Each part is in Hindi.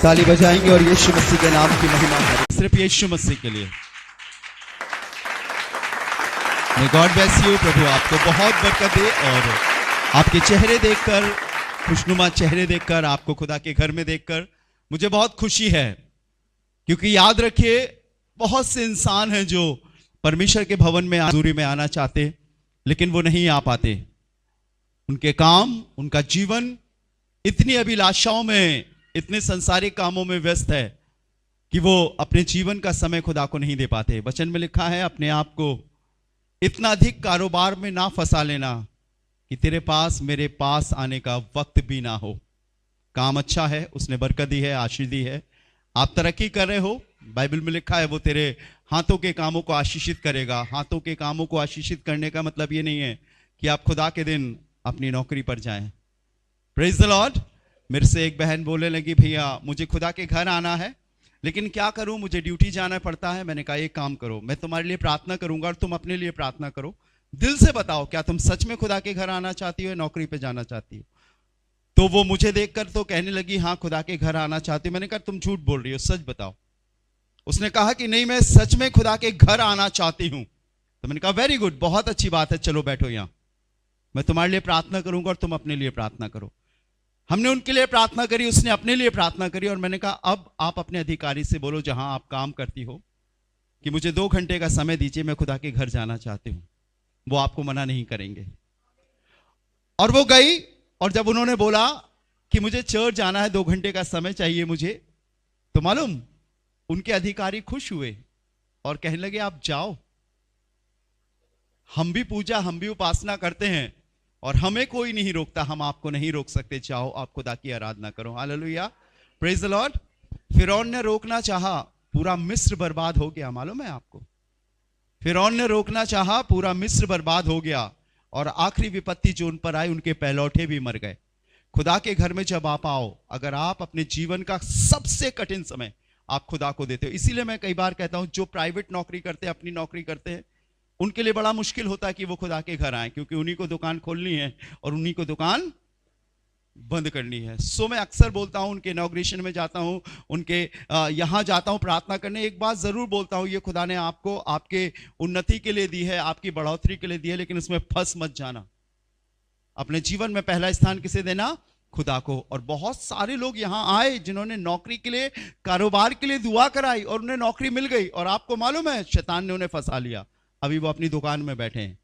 ताली बजाएंगे और यीशु मसीह के नाम की महिमा करें, सिर्फ यीशु मसीह के लिए। May God bless you। प्रभु आपको बहुत बरकत दे और आपके चेहरे देखकर, खुशनुमा चेहरे देखकर, आपको खुदा के घर में देखकर मुझे बहुत खुशी है, क्योंकि याद रखिए बहुत से इंसान हैं जो परमेश्वर के भवन में हजूरी में आना चाहते लेकिन वो नहीं आ पाते। उनके काम, उनका जीवन इतनी अभिलाषाओं में, इतने संसारिक कामों में व्यस्त है कि वो अपने जीवन का समय खुदा को नहीं दे पाते। वचन में लिखा है, अपने आप को इतना अधिक कारोबार में ना फंसा लेना कि तेरे पास मेरे पास आने का वक्त भी ना हो। काम अच्छा है, उसने बरकत दी है, आशीष दी है, आप तरक्की कर रहे हो। बाइबल में लिखा है वो तेरे हाथों के कामों को आशीषित करेगा। हाथों के कामों को आशीषित करने का मतलब ये नहीं है कि आप खुदा के दिन अपनी नौकरी पर जाएं। Praise the Lord. मेरे से एक बहन बोलने लगी, भैया मुझे खुदा के घर आना है लेकिन क्या करूं, मुझे ड्यूटी जाना पड़ता है। मैंने कहा एक काम करो, मैं तुम्हारे लिए प्रार्थना करूंगा और तुम अपने लिए प्रार्थना करो। दिल से बताओ, क्या तुम सच में खुदा के घर आना चाहती हो या नौकरी पे जाना चाहती हो? तो वो मुझे देखकर तो कहने लगी, हाँ खुदा के घर आना चाहती हूँ। मैंने कहा तुम झूठ बोल रही हो, सच बताओ। उसने कहा कि नहीं, मैं सच में खुदा के घर आना चाहती हूं। तो मैंने कहा वेरी गुड, बहुत अच्छी बात है, चलो बैठो यहां, मैं तुम्हारे लिए प्रार्थना करूंगा और तुम अपने लिए प्रार्थना करो। हमने उनके लिए प्रार्थना करी, उसने अपने लिए प्रार्थना करी और मैंने कहा अब आप अपने अधिकारी से बोलो जहां आप काम करती हो कि मुझे 2 घंटे का समय दीजिए, मैं खुदा के घर जाना चाहती हूं। वो आपको मना नहीं करेंगे। और वो गई और जब उन्होंने बोला कि मुझे चर्च जाना है, 2 घंटे का समय चाहिए मुझे, तो मालूम उनके अधिकारी खुश हुए और कहने लगे आप जाओ, हम भी पूजा, हम भी उपासना करते हैं और हमें कोई नहीं रोकता, हम आपको नहीं रोक सकते, जाओ आप खुदा की आराधना करो। Hallelujah, praise the Lord. फिरौन ने रोकना चाहा, पूरा मिस्र बर्बाद हो गया। मालूम है आपको, फिरौन ने रोकना चाहा, पूरा मिस्र बर्बाद हो गया और आखिरी विपत्ति जो उन पर आई, उनके पहलौठे भी मर गए। खुदा के घर में जब आप आओ, अगर आप अपने जीवन का सबसे कठिन समय आप खुदा को देते हो। इसीलिए मैं कई बार कहता हूं जो प्राइवेट नौकरी करते हैं, अपनी नौकरी करते हैं, उनके लिए बड़ा मुश्किल होता है कि वो खुदा के घर आए, क्योंकि उन्हीं को दुकान खोलनी है और उन्हीं को दुकान बंद करनी है। सो मैं अक्सर बोलता हूं, उनके इनॉग्रेशन में जाता हूं, उनके यहां जाता हूं प्रार्थना करने, एक बात जरूर बोलता हूं, ये खुदा ने आपको आपके उन्नति के लिए दी है, आपकी बढ़ोतरी के लिए दी है, लेकिन इसमें फंस मत जाना। अपने जीवन में पहला स्थान किसे देना? खुदा को। और बहुत सारे लोग यहां आए जिन्होंने नौकरी के लिए, कारोबार के लिए दुआ कराई और उन्हें नौकरी मिल गई और आपको मालूम है शैतान ने उन्हें फंसा लिया। अभी वो अपनी दुकान में बैठे हैं,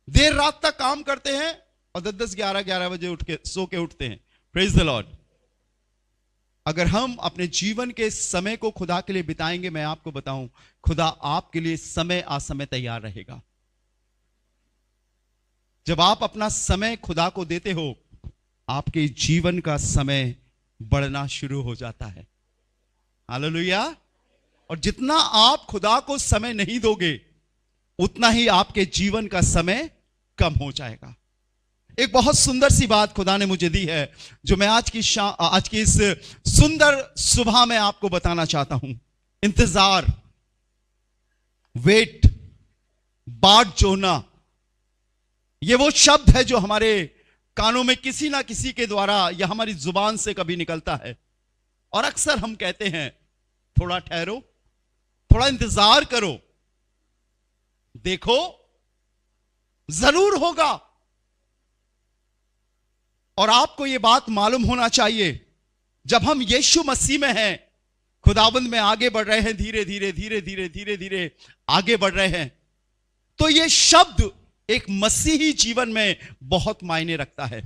देर रात तक काम करते हैं और 10-10, 11-11 बजे उठ के सो के उठते हैं। Praise the Lord. अगर हम अपने जीवन के समय को खुदा के लिए बिताएंगे, मैं आपको बताऊं, खुदा आपके लिए समय असमय तैयार रहेगा। जब आप अपना समय खुदा को देते हो, आपके जीवन का समय बढ़ना शुरू हो जाता है। हालेलुया। और जितना आप खुदा को समय नहीं दोगे, उतना ही आपके जीवन का समय कम हो जाएगा। एक बहुत सुंदर सी बात खुदा ने मुझे दी है, जो मैं आज की इस सुंदर सुबह में आपको बताना चाहता हूं। इंतजार, वेट, बाट जोना, ये वो शब्द है जो हमारे कानों में किसी ना किसी के द्वारा या हमारी जुबान से कभी निकलता है। और अक्सर हम कहते हैं थोड़ा ठहरो, थोड़ा इंतजार करो, देखो जरूर होगा। और आपको यह बात मालूम होना चाहिए, जब हम यीशु मसीह में हैं, खुदावंद में आगे बढ़ रहे हैं, धीरे धीरे धीरे धीरे धीरे धीरे आगे बढ़ रहे हैं, तो यह शब्द एक मसीही जीवन में बहुत मायने रखता है।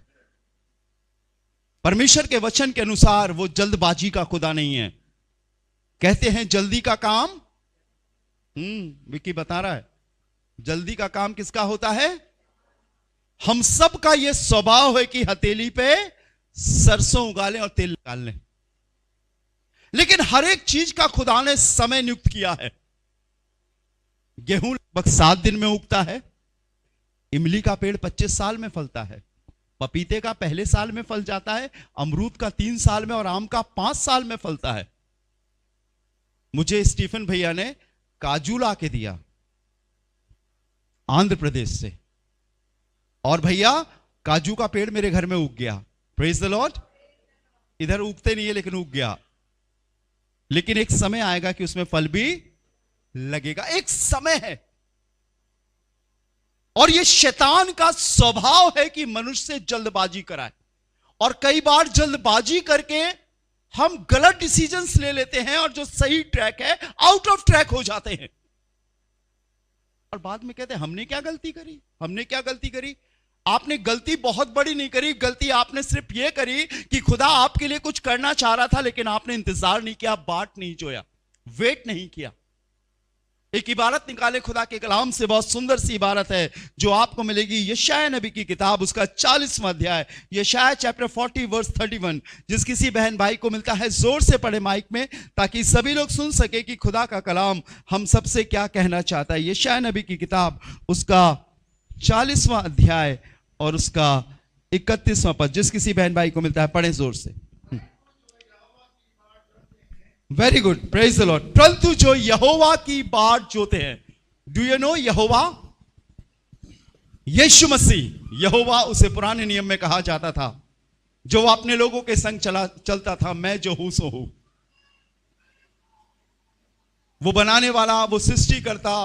परमेश्वर के वचन के अनुसार वो जल्दबाजी का खुदा नहीं है। कहते हैं जल्दी का काम, विकी बता रहा है, जल्दी का काम किसका होता है? हम सब का यह स्वभाव है कि हथेली पे सरसों उगा लें और तेल निकाल लें, लेकिन हर एक चीज का खुदा ने समय नियुक्त किया है। गेहूं लगभग 7 दिन में उगता है, इमली का पेड़ 25 साल में फलता है, पपीते का पहले साल में फल जाता है, अमरूद का 3 साल में और आम का 5 साल में फलता है। मुझे स्टीफन भैया ने काजू ला के दिया आंध्र प्रदेश से, और भैया काजू का पेड़ मेरे घर में उग गया। Praise the Lord. इधर उगते नहीं है लेकिन उग गया। लेकिन एक समय आएगा कि उसमें फल भी लगेगा। एक समय है। और यह शैतान का स्वभाव है कि मनुष्य से जल्दबाजी कराए, और कई बार जल्दबाजी करके हम गलत डिसीजंस ले लेते हैं और जो सही ट्रैक है आउट ऑफ ट्रैक हो जाते हैं, और बाद में कहते हैं हमने क्या गलती करी, हमने क्या गलती करी। आपने गलती बहुत बड़ी नहीं करी, गलती आपने सिर्फ यह करी कि खुदा आपके लिए कुछ करना चाह रहा था, लेकिन आपने इंतजार नहीं किया, बाट नहीं जोया, वेट नहीं किया। एक इबारत निकाले खुदा के कलाम से, बहुत सुंदर सी इबारत है जो आपको मिलेगी यशायाह नबी की किताब, उसका 40वां अध्याय, यशायाह चैप्टर 40 वर्स 31। जिस किसी बहन भाई को मिलता है जोर से पढ़े माइक में, ताकि सभी लोग सुन सके कि खुदा का कलाम हम सबसे क्या कहना चाहता है। यशायाह नबी की किताब, उसका 40वां अध्याय और उसका 31वां पद, जिस किसी बहन भाई को मिलता है पढ़े जोर से। Very good, praise the Lord. परंतु जो यहोवा की बाट जोते हैं, डू यू नो यहोवा, यीशु मसीह, यहोवा उसे पुराने नियम में कहा जाता था, जो अपने लोगों के संग चलता था, मैं जो हूं सो हूं। वो बनाने वाला, वो सृष्टि करता,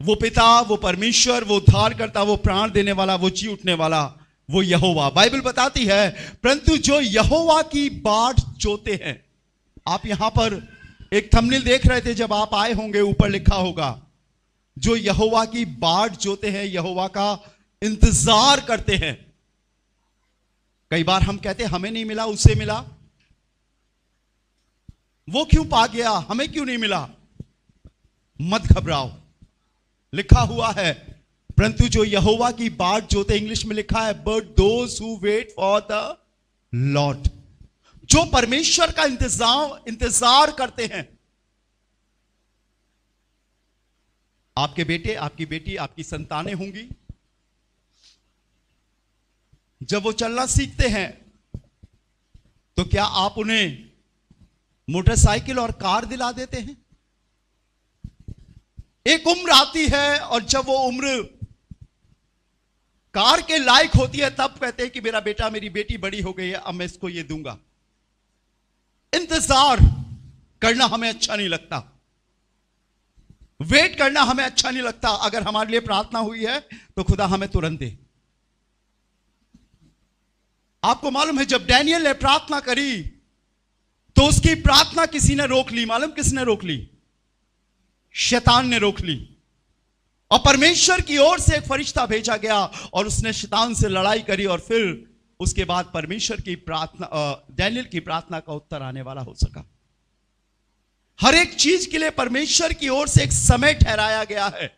वो पिता, वो परमेश्वर, वो उद्धार करता, वो प्राण देने वाला, वो जी उठने वाला, वो यहोवा। बाइबल बताती है परंतु जो यहोवा की बाट जोते हैं। आप यहां पर एक थंबनेल देख रहे थे, जब आप आए होंगे ऊपर लिखा होगा जो यहोवा की बाट जोते हैं, यहोवा का इंतजार करते हैं। कई बार हम कहते हैं हमें नहीं मिला, उसे मिला, वो क्यों पा गया, हमें क्यों नहीं मिला। मत घबराओ, लिखा हुआ है परंतु जो यहोवा की बाट जोते, इंग्लिश में लिखा है but those who wait for the Lord, जो परमेश्वर का इंतजार करते हैं। आपके बेटे, आपकी बेटी, आपकी संतानें होंगी, जब वो चलना सीखते हैं तो क्या आप उन्हें मोटरसाइकिल और कार दिला देते हैं? एक उम्र आती है और जब वो उम्र कार के लायक होती है, तब कहते हैं कि मेरा बेटा, मेरी बेटी बड़ी हो गई है, अब मैं इसको ये दूंगा। इंतजार करना हमें अच्छा नहीं लगता, वेट करना हमें अच्छा नहीं लगता। अगर हमारे लिए प्रार्थना हुई है तो खुदा हमें तुरंत दे। आपको मालूम है जब डैनियल ने प्रार्थना करी तो उसकी प्रार्थना किसी ने रोक ली। मालूम किसने रोक ली? शैतान ने रोक ली। और परमेश्वर की ओर से एक फरिश्ता भेजा गया और उसने शैतान से लड़ाई करी, और फिर उसके बाद परमेश्वर की प्रार्थना, डैनियल की प्रार्थना का उत्तर आने वाला हो सका। हर एक चीज के लिए परमेश्वर की ओर से एक समय ठहराया गया है,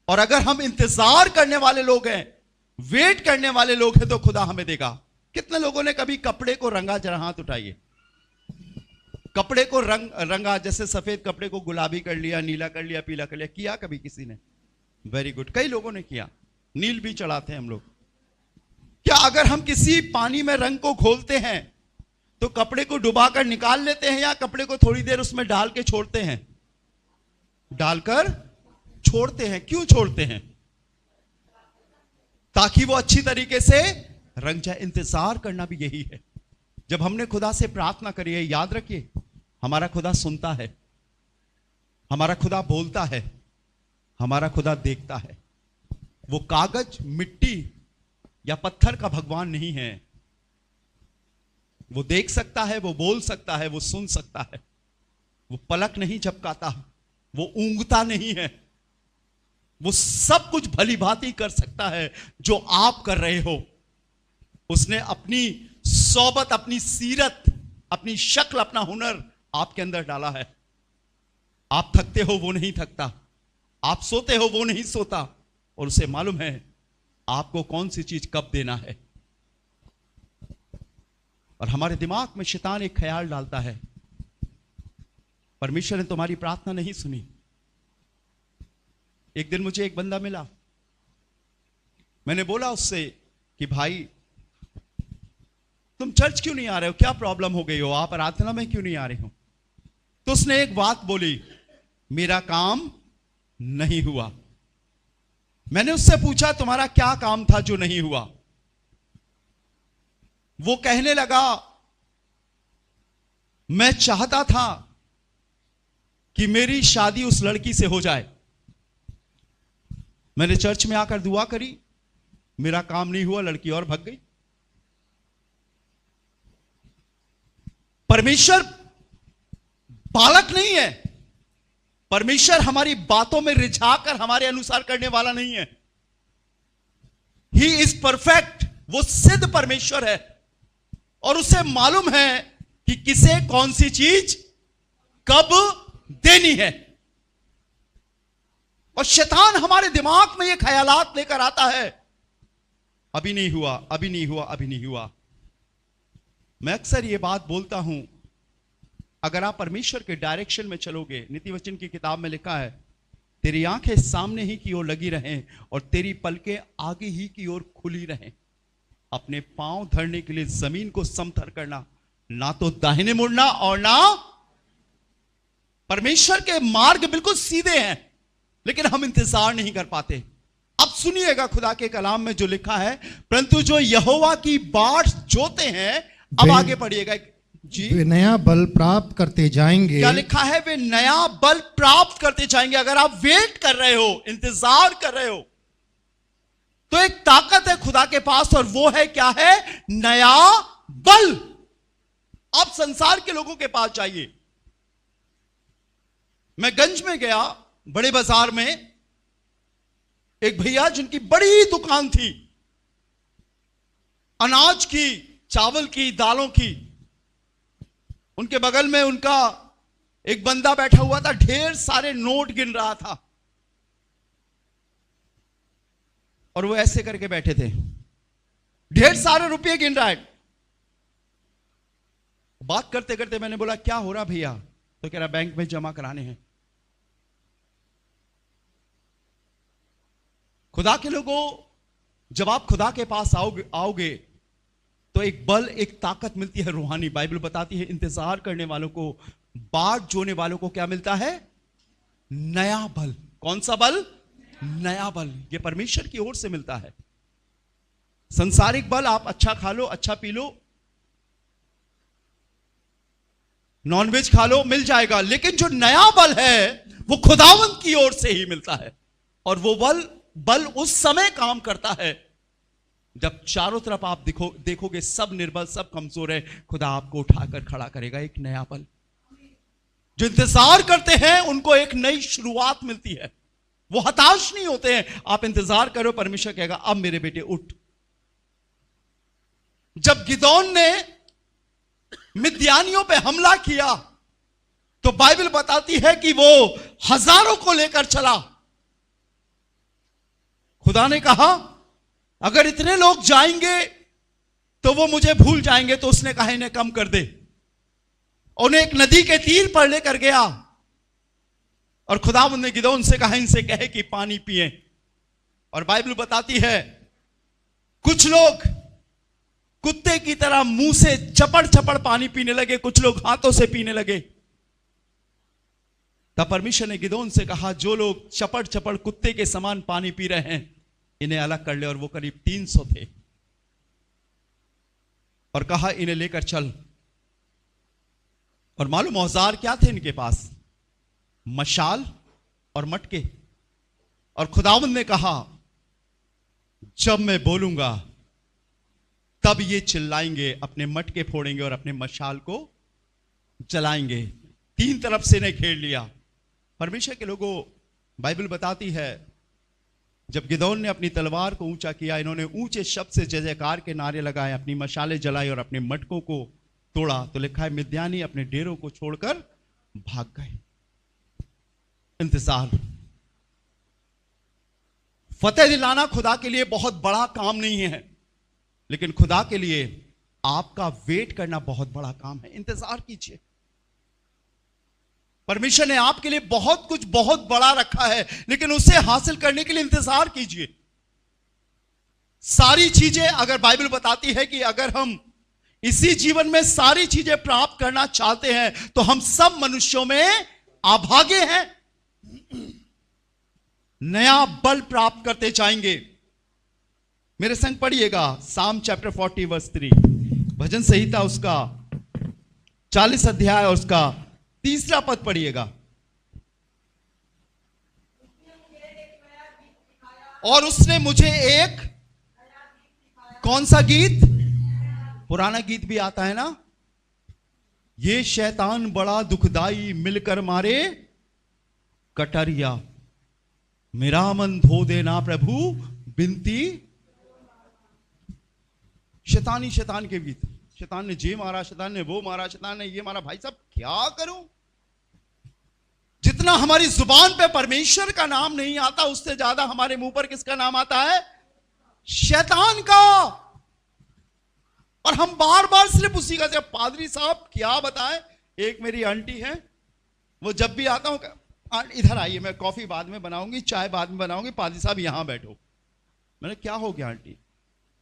और अगर हम इंतजार करने वाले लोग हैं, वेट करने वाले लोग हैं, तो खुदा हमें देगा। कितने लोगों ने कभी कपड़े को रंगा? जरा हाथ उठाइए। कपड़े को रंगा, जैसे सफेद कपड़े को गुलाबी कर लिया, नीला कर लिया, पीला कर लिया, किया कभी किसी ने? वेरी गुड, कई लोगों ने किया। नील भी चढ़ाते हैं हम लोग। क्या अगर हम किसी पानी में रंग को घोलते हैं तो कपड़े को डुबाकर निकाल लेते हैं, या कपड़े को थोड़ी देर उसमें डाल के छोड़ते हैं? डालकर छोड़ते हैं। क्यों छोड़ते हैं? ताकि वो अच्छी तरीके से रंग जाए। इंतजार करना भी यही है। जब हमने खुदा से प्रार्थना करी है, याद रखिए हमारा खुदा सुनता है, हमारा खुदा बोलता है, हमारा खुदा देखता है। वो कागज, मिट्टी या पत्थर का भगवान नहीं है। वो देख सकता है, वो बोल सकता है, वो सुन सकता है। वो पलक नहीं झपकाता, वो ऊंघता नहीं है। वो सब कुछ भली भांति कर सकता है जो आप कर रहे हो। उसने अपनी सोबत, अपनी सीरत, अपनी शक्ल, अपना हुनर आपके अंदर डाला है। आप थकते हो, वो नहीं थकता। आप सोते हो, वो नहीं सोता। और उसे मालूम है आपको कौन सी चीज कब देना है। और हमारे दिमाग में शैतान एक ख्याल डालता है, परमेश्वर ने तुम्हारी प्रार्थना नहीं सुनी। एक दिन मुझे एक बंदा मिला, मैंने बोला उससे कि भाई तुम चर्च क्यों नहीं आ रहे हो? क्या प्रॉब्लम हो गई हो? आप प्रार्थना में क्यों नहीं आ रहे हो? तो उसने एक बात बोली, मेरा काम नहीं हुआ। मैंने उससे पूछा तुम्हारा क्या काम था जो नहीं हुआ? वो कहने लगा मैं चाहता था कि मेरी शादी उस लड़की से हो जाए। मैंने चर्च में आकर दुआ करी, मेरा काम नहीं हुआ, लड़की और भाग गई। परमेश्वर बालक नहीं है। परमेश्वर हमारी बातों में रिझाकर हमारे अनुसार करने वाला नहीं है। He is perfect. वो सिद्ध परमेश्वर है और उसे मालूम है कि किसे कौन सी चीज कब देनी है। और शैतान हमारे दिमाग में ये ख्यालात लेकर आता है, अभी नहीं हुआ, अभी नहीं हुआ, अभी नहीं हुआ। मैं अक्सर ये बात बोलता हूं, अगर आप परमेश्वर के डायरेक्शन में चलोगे, नीति वचन की किताब में लिखा है, तेरी आंखें सामने ही की ओर लगी रहें और तेरी पलकें आगे ही की ओर खुली रहें। अपने पांव धरने के लिए जमीन को समथर करना, ना तो दाहिने मुड़ना और ना। परमेश्वर के मार्ग बिल्कुल सीधे हैं, लेकिन हम इंतजार नहीं कर पाते। अब सुनिएगा खुदा के कलाम में जो लिखा है, परंतु जो यहोवा की बाट जोते हैं, अब आगे पढ़िएगा जी, वे नया बल प्राप्त करते जाएंगे। क्या लिखा है? वे नया बल प्राप्त करते जाएंगे। अगर आप वेट कर रहे हो, इंतजार कर रहे हो, तो एक ताकत है खुदा के पास, और वो है क्या है? नया बल। आप संसार के लोगों के पास जाइए। मैं गंज में गया, बड़े बाजार में, एक भैया जिनकी बड़ी दुकान थी, अनाज की, चावल की, दालों की। उनके बगल में उनका एक बंदा बैठा हुआ था, ढेर सारे नोट गिन रहा था, और वो ऐसे करके बैठे थे, ढेर सारे रुपए गिन रहा है। बात करते करते मैंने बोला, क्या हो रहा भैया? तो कह रहा, बैंक में जमा कराने हैं। खुदा के लोगों, जब आप खुदा के पास आओगे तो एक बल, एक ताकत मिलती है रूहानी। बाइबल बताती है, इंतजार करने वालों को, बाट जोने वालों को क्या मिलता है? नया बल। कौन सा बल? नया बल। ये परमेश्वर की ओर से मिलता है। संसारिक बल, आप अच्छा खा लो, अच्छा पी लो, नॉनवेज खा लो, मिल जाएगा। लेकिन जो नया बल है वो खुदावंत की ओर से ही मिलता है, और वो बल उस समय काम करता है जब चारों तरफ आप देखोगे सब निर्बल, सब कमजोर है। खुदा आपको उठाकर खड़ा करेगा। एक नया बल। जो इंतजार करते हैं उनको एक नई शुरुआत मिलती है, वो हताश नहीं होते हैं। आप इंतजार करो, परमेश्वर कहेगा, अब मेरे बेटे उठ। जब गिदोन ने मिद्यानियों पे हमला किया तो बाइबल बताती है कि वो हजारों को लेकर चला। खुदा ने कहा, अगर इतने लोग जाएंगे तो वो मुझे भूल जाएंगे, तो उसने कहा, इन्हें कम कर दे। उन्हें एक नदी के तीर पर लेकर गया, और खुदावंद ने गिदोन से कहा, इनसे कहे कि पानी पिए। और बाइबल बताती है, कुछ लोग कुत्ते की तरह मुंह से चपड़ चपड़ पानी पीने लगे, कुछ लोग हाथों से पीने लगे। तब परमेश्वर ने गिदोन से कहा, जो लोग चपड़ चपड़ कुत्ते के समान पानी पी रहे हैं, इन्हें अलग कर ले। और वो करीब 300 थे, और कहा, इन्हें लेकर चल। और मालूम औजार क्या थे इनके पास? मशाल और मटके। और खुदावंद ने कहा, जब मैं बोलूंगा तब ये चिल्लाएंगे, अपने मटके फोड़ेंगे और अपने मशाल को जलाएंगे। 3 तरफ से इन्हें घेर लिया। परमेश्वर के लोगों, बाइबल बताती है, जब गिदोन ने अपनी तलवार को ऊंचा किया, इन्होंने ऊंचे शब्द से जय जयकार के नारे लगाए, अपनी मशालें जलाई और अपने मटकों को तोड़ा, तो लिखा है, मिद्यानी अपने डेरों को छोड़कर भाग गए। इंतजार। फतेह दिलाना खुदा के लिए बहुत बड़ा काम नहीं है, लेकिन खुदा के लिए आपका वेट करना बहुत बड़ा काम है। इंतजार कीजिए। परमेश्वर ने आपके लिए बहुत कुछ बहुत बड़ा रखा है, लेकिन उसे हासिल करने के लिए इंतजार कीजिए। सारी चीजें, अगर बाइबल बताती है कि अगर हम इसी जीवन में सारी चीजें प्राप्त करना चाहते हैं, तो हम सब मनुष्यों में अभागे हैं। नया बल प्राप्त करते जाएंगे। मेरे संग पढ़िएगा साम चैप्टर 40 वर्स 3, भजन संहिता उसका 40 अध्याय और उसका 3 पद पढ़िएगा। और उसने मुझे एक, कौन सा गीत? पुराना गीत भी आता है ना, ये शैतान बड़ा दुखदाई मिलकर मारे कटरिया, मेरा मन धो देना प्रभु बिनती। शैतानी शैतान के गीत, शैतान ने जे मारा, शैतान ने वो मारा, शैतान ने ये मारा। भाई साहब क्या करूं? जितना हमारी जुबान पे परमेश्वर का नाम नहीं आता, उससे ज्यादा हमारे मुंह पर किसका नाम आता है? शैतान का। और हम बार बार सिर्फ उसी का, जब पादरी साहब क्या बताएं, एक मेरी आंटी है, वो जब भी आता हूं, इधर आइए, मैं कॉफी बाद में बनाऊंगी, चाय बाद में बनाऊंगी, पादरी साहब यहां बैठो। मैंने क्या हो गया आंटी?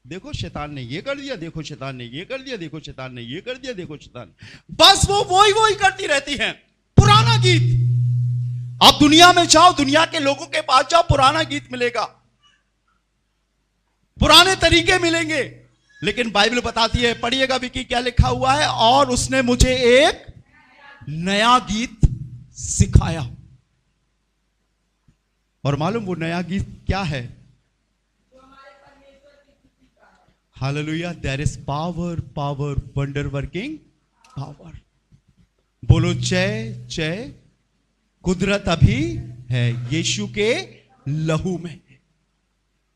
देखो शैतान ने ये कर दिया, देखो शैतान ने ये कर दिया, देखो शैतान ने ये कर दिया, देखो शैतान। बस वो वही करती रहती हैं। पुराना गीत, आप दुनिया में जाओ, दुनिया के लोगों के पास जाओ, पुराना गीत मिलेगा, पुराने तरीके मिलेंगे। लेकिन बाइबल बताती है, पढ़िएगा विकी क्या लिखा हुआ है, और उसने मुझे एक नया गीत सिखाया। और मालूम वो नया गीत क्या है? Hallelujah, there is power, power, wonder working power. बोलो जय जय। कुदरत अभी है यीशु के लहू में।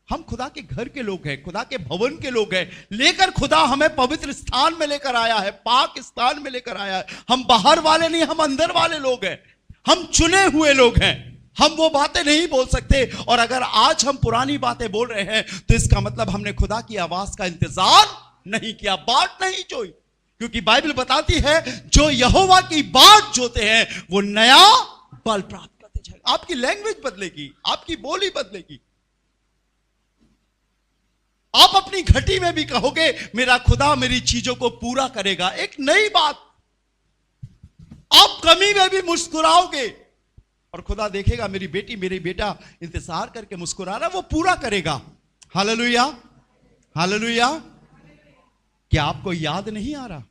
हम खुदा के घर के लोग हैं, खुदा के भवन के लोग हैं, लेकर खुदा हमें पवित्र स्थान में लेकर आया है, पाक स्थान में लेकर आया है। हम बाहर वाले नहीं, हम अंदर वाले लोग हैं, हम चुने हुए लोग हैं। हम वो बातें नहीं बोल सकते। और अगर आज हम पुरानी बातें बोल रहे हैं तो इसका मतलब हमने खुदा की आवाज का इंतजार नहीं किया, बाट नहीं जोई। क्योंकि बाइबल बताती है जो यहोवा की बाट जोते हैं वो नया बल प्राप्त करते जाएंगे। आपकी लैंग्वेज बदलेगी, आपकी बोली बदलेगी। आप अपनी घटी में भी कहोगे मेरा खुदा मेरी चीजों को पूरा करेगा। एक नई बात, आप कमी में भी मुस्कुराओगे और खुदा देखेगा मेरी बेटी मेरी बेटा इंतजार करके मुस्कुरा रहा, वो पूरा करेगा। Hallelujah, hallelujah. क्या आपको याद नहीं आ रहा?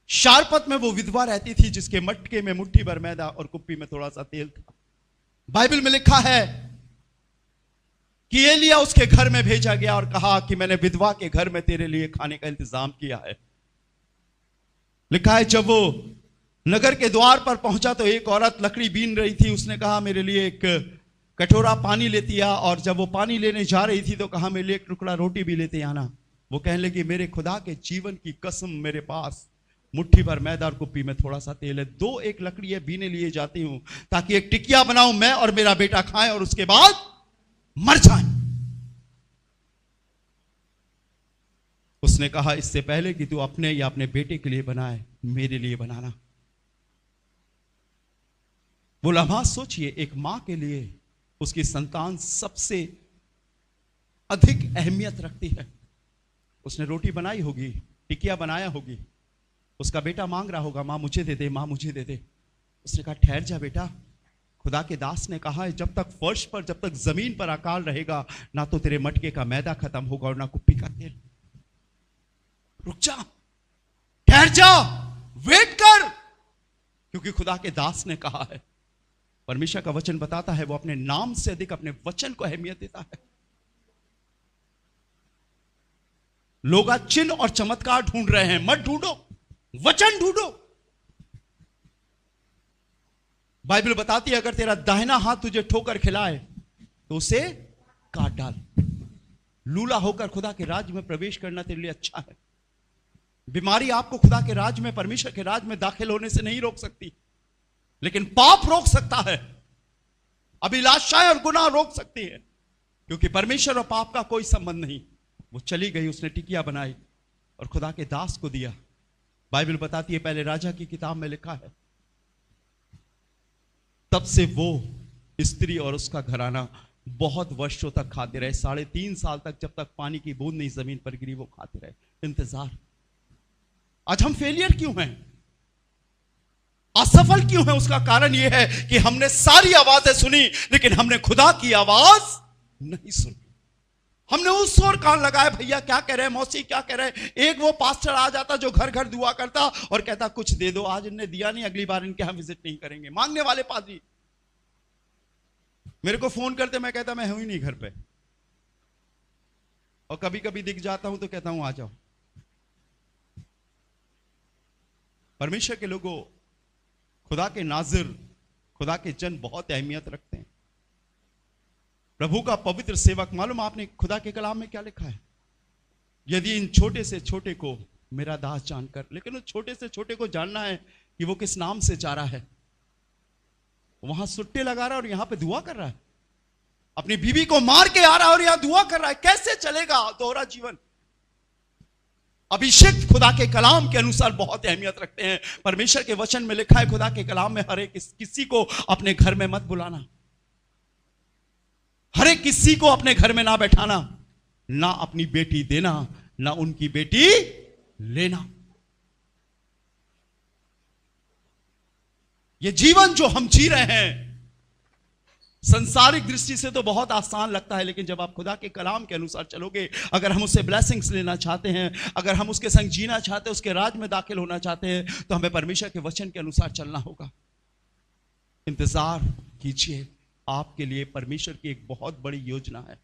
शारपत में वो विधवा रहती थी जिसके मटके में मुट्ठी भर मैदा और कुप्पी में थोड़ा सा तेल था। बाइबल में लिखा है कि एलिया उसके घर में भेजा गया और कहा कि मैंने विधवा के घर में तेरे लिए खाने का इंतजाम किया है। लिखा है जब वो नगर के द्वार पर पहुंचा तो एक औरत लकड़ी बीन रही थी। उसने कहा मेरे लिए एक कटोरा पानी लेती आ, और जब वो पानी लेने जा रही थी तो कहा मेरे लिए एक टुकड़ा रोटी भी लेते आना। वो कहने लगी मेरे खुदा के जीवन की कसम मेरे पास मुट्ठी भर मैदा और कुप्पी में थोड़ा सा तेल है, 2-1 लकड़ी है, बीने लिए जाती हूं ताकि एक टिकिया बनाऊं, मैं और मेरा बेटा खाएं और उसके बाद मर जाएं। उसने कहा इससे पहले कि तू अपने या अपने बेटे के लिए बनाए, मेरे लिए बनाना। वो लम्हा सोचिए, एक मां के लिए उसकी संतान सबसे अधिक अहमियत रखती है। उसने रोटी बनाई होगी, टिकिया बनाया होगी, उसका बेटा मांग रहा होगा मां मुझे दे दे, मां मुझे दे दे। उसने कहा ठहर जा बेटा, खुदा के दास ने कहा है जब तक फर्श पर, जब तक जमीन पर अकाल रहेगा, ना तो तेरे मटके का मैदा खत्म होगा और ना कुप्पी का तेल। रुक जा, ठहर जा, वेट कर, क्योंकि खुदा के दास ने कहा है। परमेश्वर का वचन बताता है वो अपने नाम से अधिक अपने वचन को अहमियत देता है। लोग आज चिन्ह और चमत्कार ढूंढ रहे हैं, मत ढूंढो, वचन ढूंढो। बाइबल बताती है अगर तेरा दाहिना हाथ तुझे ठोकर खिलाए तो उसे काट डाल। लूला होकर खुदा के राज्य में प्रवेश करना तेरे लिए अच्छा है। बीमारी आपको खुदा के राज्य में, परमेश्वर के राज्य में दाखिल होने से नहीं रोक सकती, लेकिन पाप रोक सकता है, अभिलाषाएं और गुनाह रोक सकती है, क्योंकि परमेश्वर और पाप का कोई संबंध नहीं। वो चली गई, उसने टिकिया बनाई और खुदा के दास को दिया। बाइबल बताती है पहले राजा की किताब में लिखा है तब से वो स्त्री और उसका घराना बहुत वर्षों तक खाते रहे, 3.5 साल तक, जब तक पानी की बूंद नहीं जमीन पर गिरी वो खाते रहे। इंतजार। आज हम फेलियर क्यों हैं, असफल क्यों हैं? उसका कारण यह है कि हमने सारी आवाजें सुनी लेकिन हमने खुदा की आवाज नहीं सुनी। हमने उस ओर कान लगाए, भैया क्या कह रहे हैं, मौसी क्या कह रहे हैं। एक वो पास्टर आ जाता जो घर घर दुआ करता और कहता कुछ दे दो, आज इनने दिया नहीं, अगली बार इनके हम विजिट नहीं करेंगे। मांगने वाले पादरी मेरे को फोन करते, मैं कहता मैं हूं ही नहीं घर पे, और कभी कभी दिख जाता हूं तो कहता हूं आ जाओ। परमेश्वर के लोगों, खुदा के नाजिर, खुदा के जन बहुत अहमियत रखते हैं। प्रभु का पवित्र सेवक, मालूम आपने खुदा के कलाम में क्या लिखा है? यदि इन छोटे से छोटे को मेरा दास जानकर, लेकिन उस छोटे से छोटे को जानना है कि वो किस नाम से जा रहा है। वहां सुट्टे लगा रहा है और यहां पे दुआ कर रहा है, अपनी बीवी को मार के आ रहा है और यहां दुआ कर रहा है। कैसे चलेगा दोहरा जीवन? अभिषेक खुदा के कलाम के अनुसार बहुत अहमियत रखते हैं। परमेश्वर के वचन में लिखा है, खुदा के कलाम में, हर एक किसी को अपने घर में मत बुलाना, हर एक किसी को अपने घर में ना बैठाना, ना अपनी बेटी देना, ना उनकी बेटी लेना। ये जीवन जो हम जी रहे हैं संसारिक दृष्टि से तो बहुत आसान लगता है, लेकिन जब आप खुदा के कलाम के अनुसार चलोगे, अगर हम उससे ब्लेसिंग्स लेना चाहते हैं, अगर हम उसके संग जीना चाहते हैं, उसके राज में दाखिल होना चाहते हैं, तो हमें परमेश्वर के वचन के अनुसार चलना होगा। इंतजार कीजिए, आपके लिए परमेश्वर की एक बहुत बड़ी योजना है,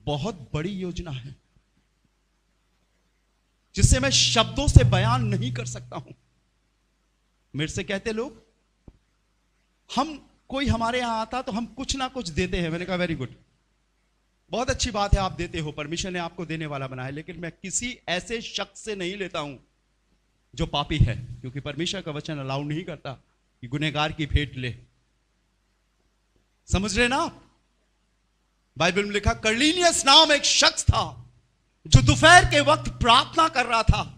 बहुत बड़ी योजना है, जिसे मैं शब्दों से बयान नहीं कर सकता हूं। मेरे से कहते लोग, हम कोई हमारे यहां आता तो हम कुछ ना कुछ देते हैं। मैंने कहा वेरी गुड, बहुत अच्छी बात है, आप देते हो, परमेश्वर ने आपको देने वाला बनाया, लेकिन मैं किसी ऐसे शख्स से नहीं लेता हूं जो पापी है, क्योंकि परमेश्वर का वचन अलाउ नहीं करता कि गुनहगार की भेंट ले। समझ रहे ना? बाइबल में लिखा, कर्लिनियस नाम एक शख्स था जो दोपहर के वक्त प्रार्थना कर रहा था,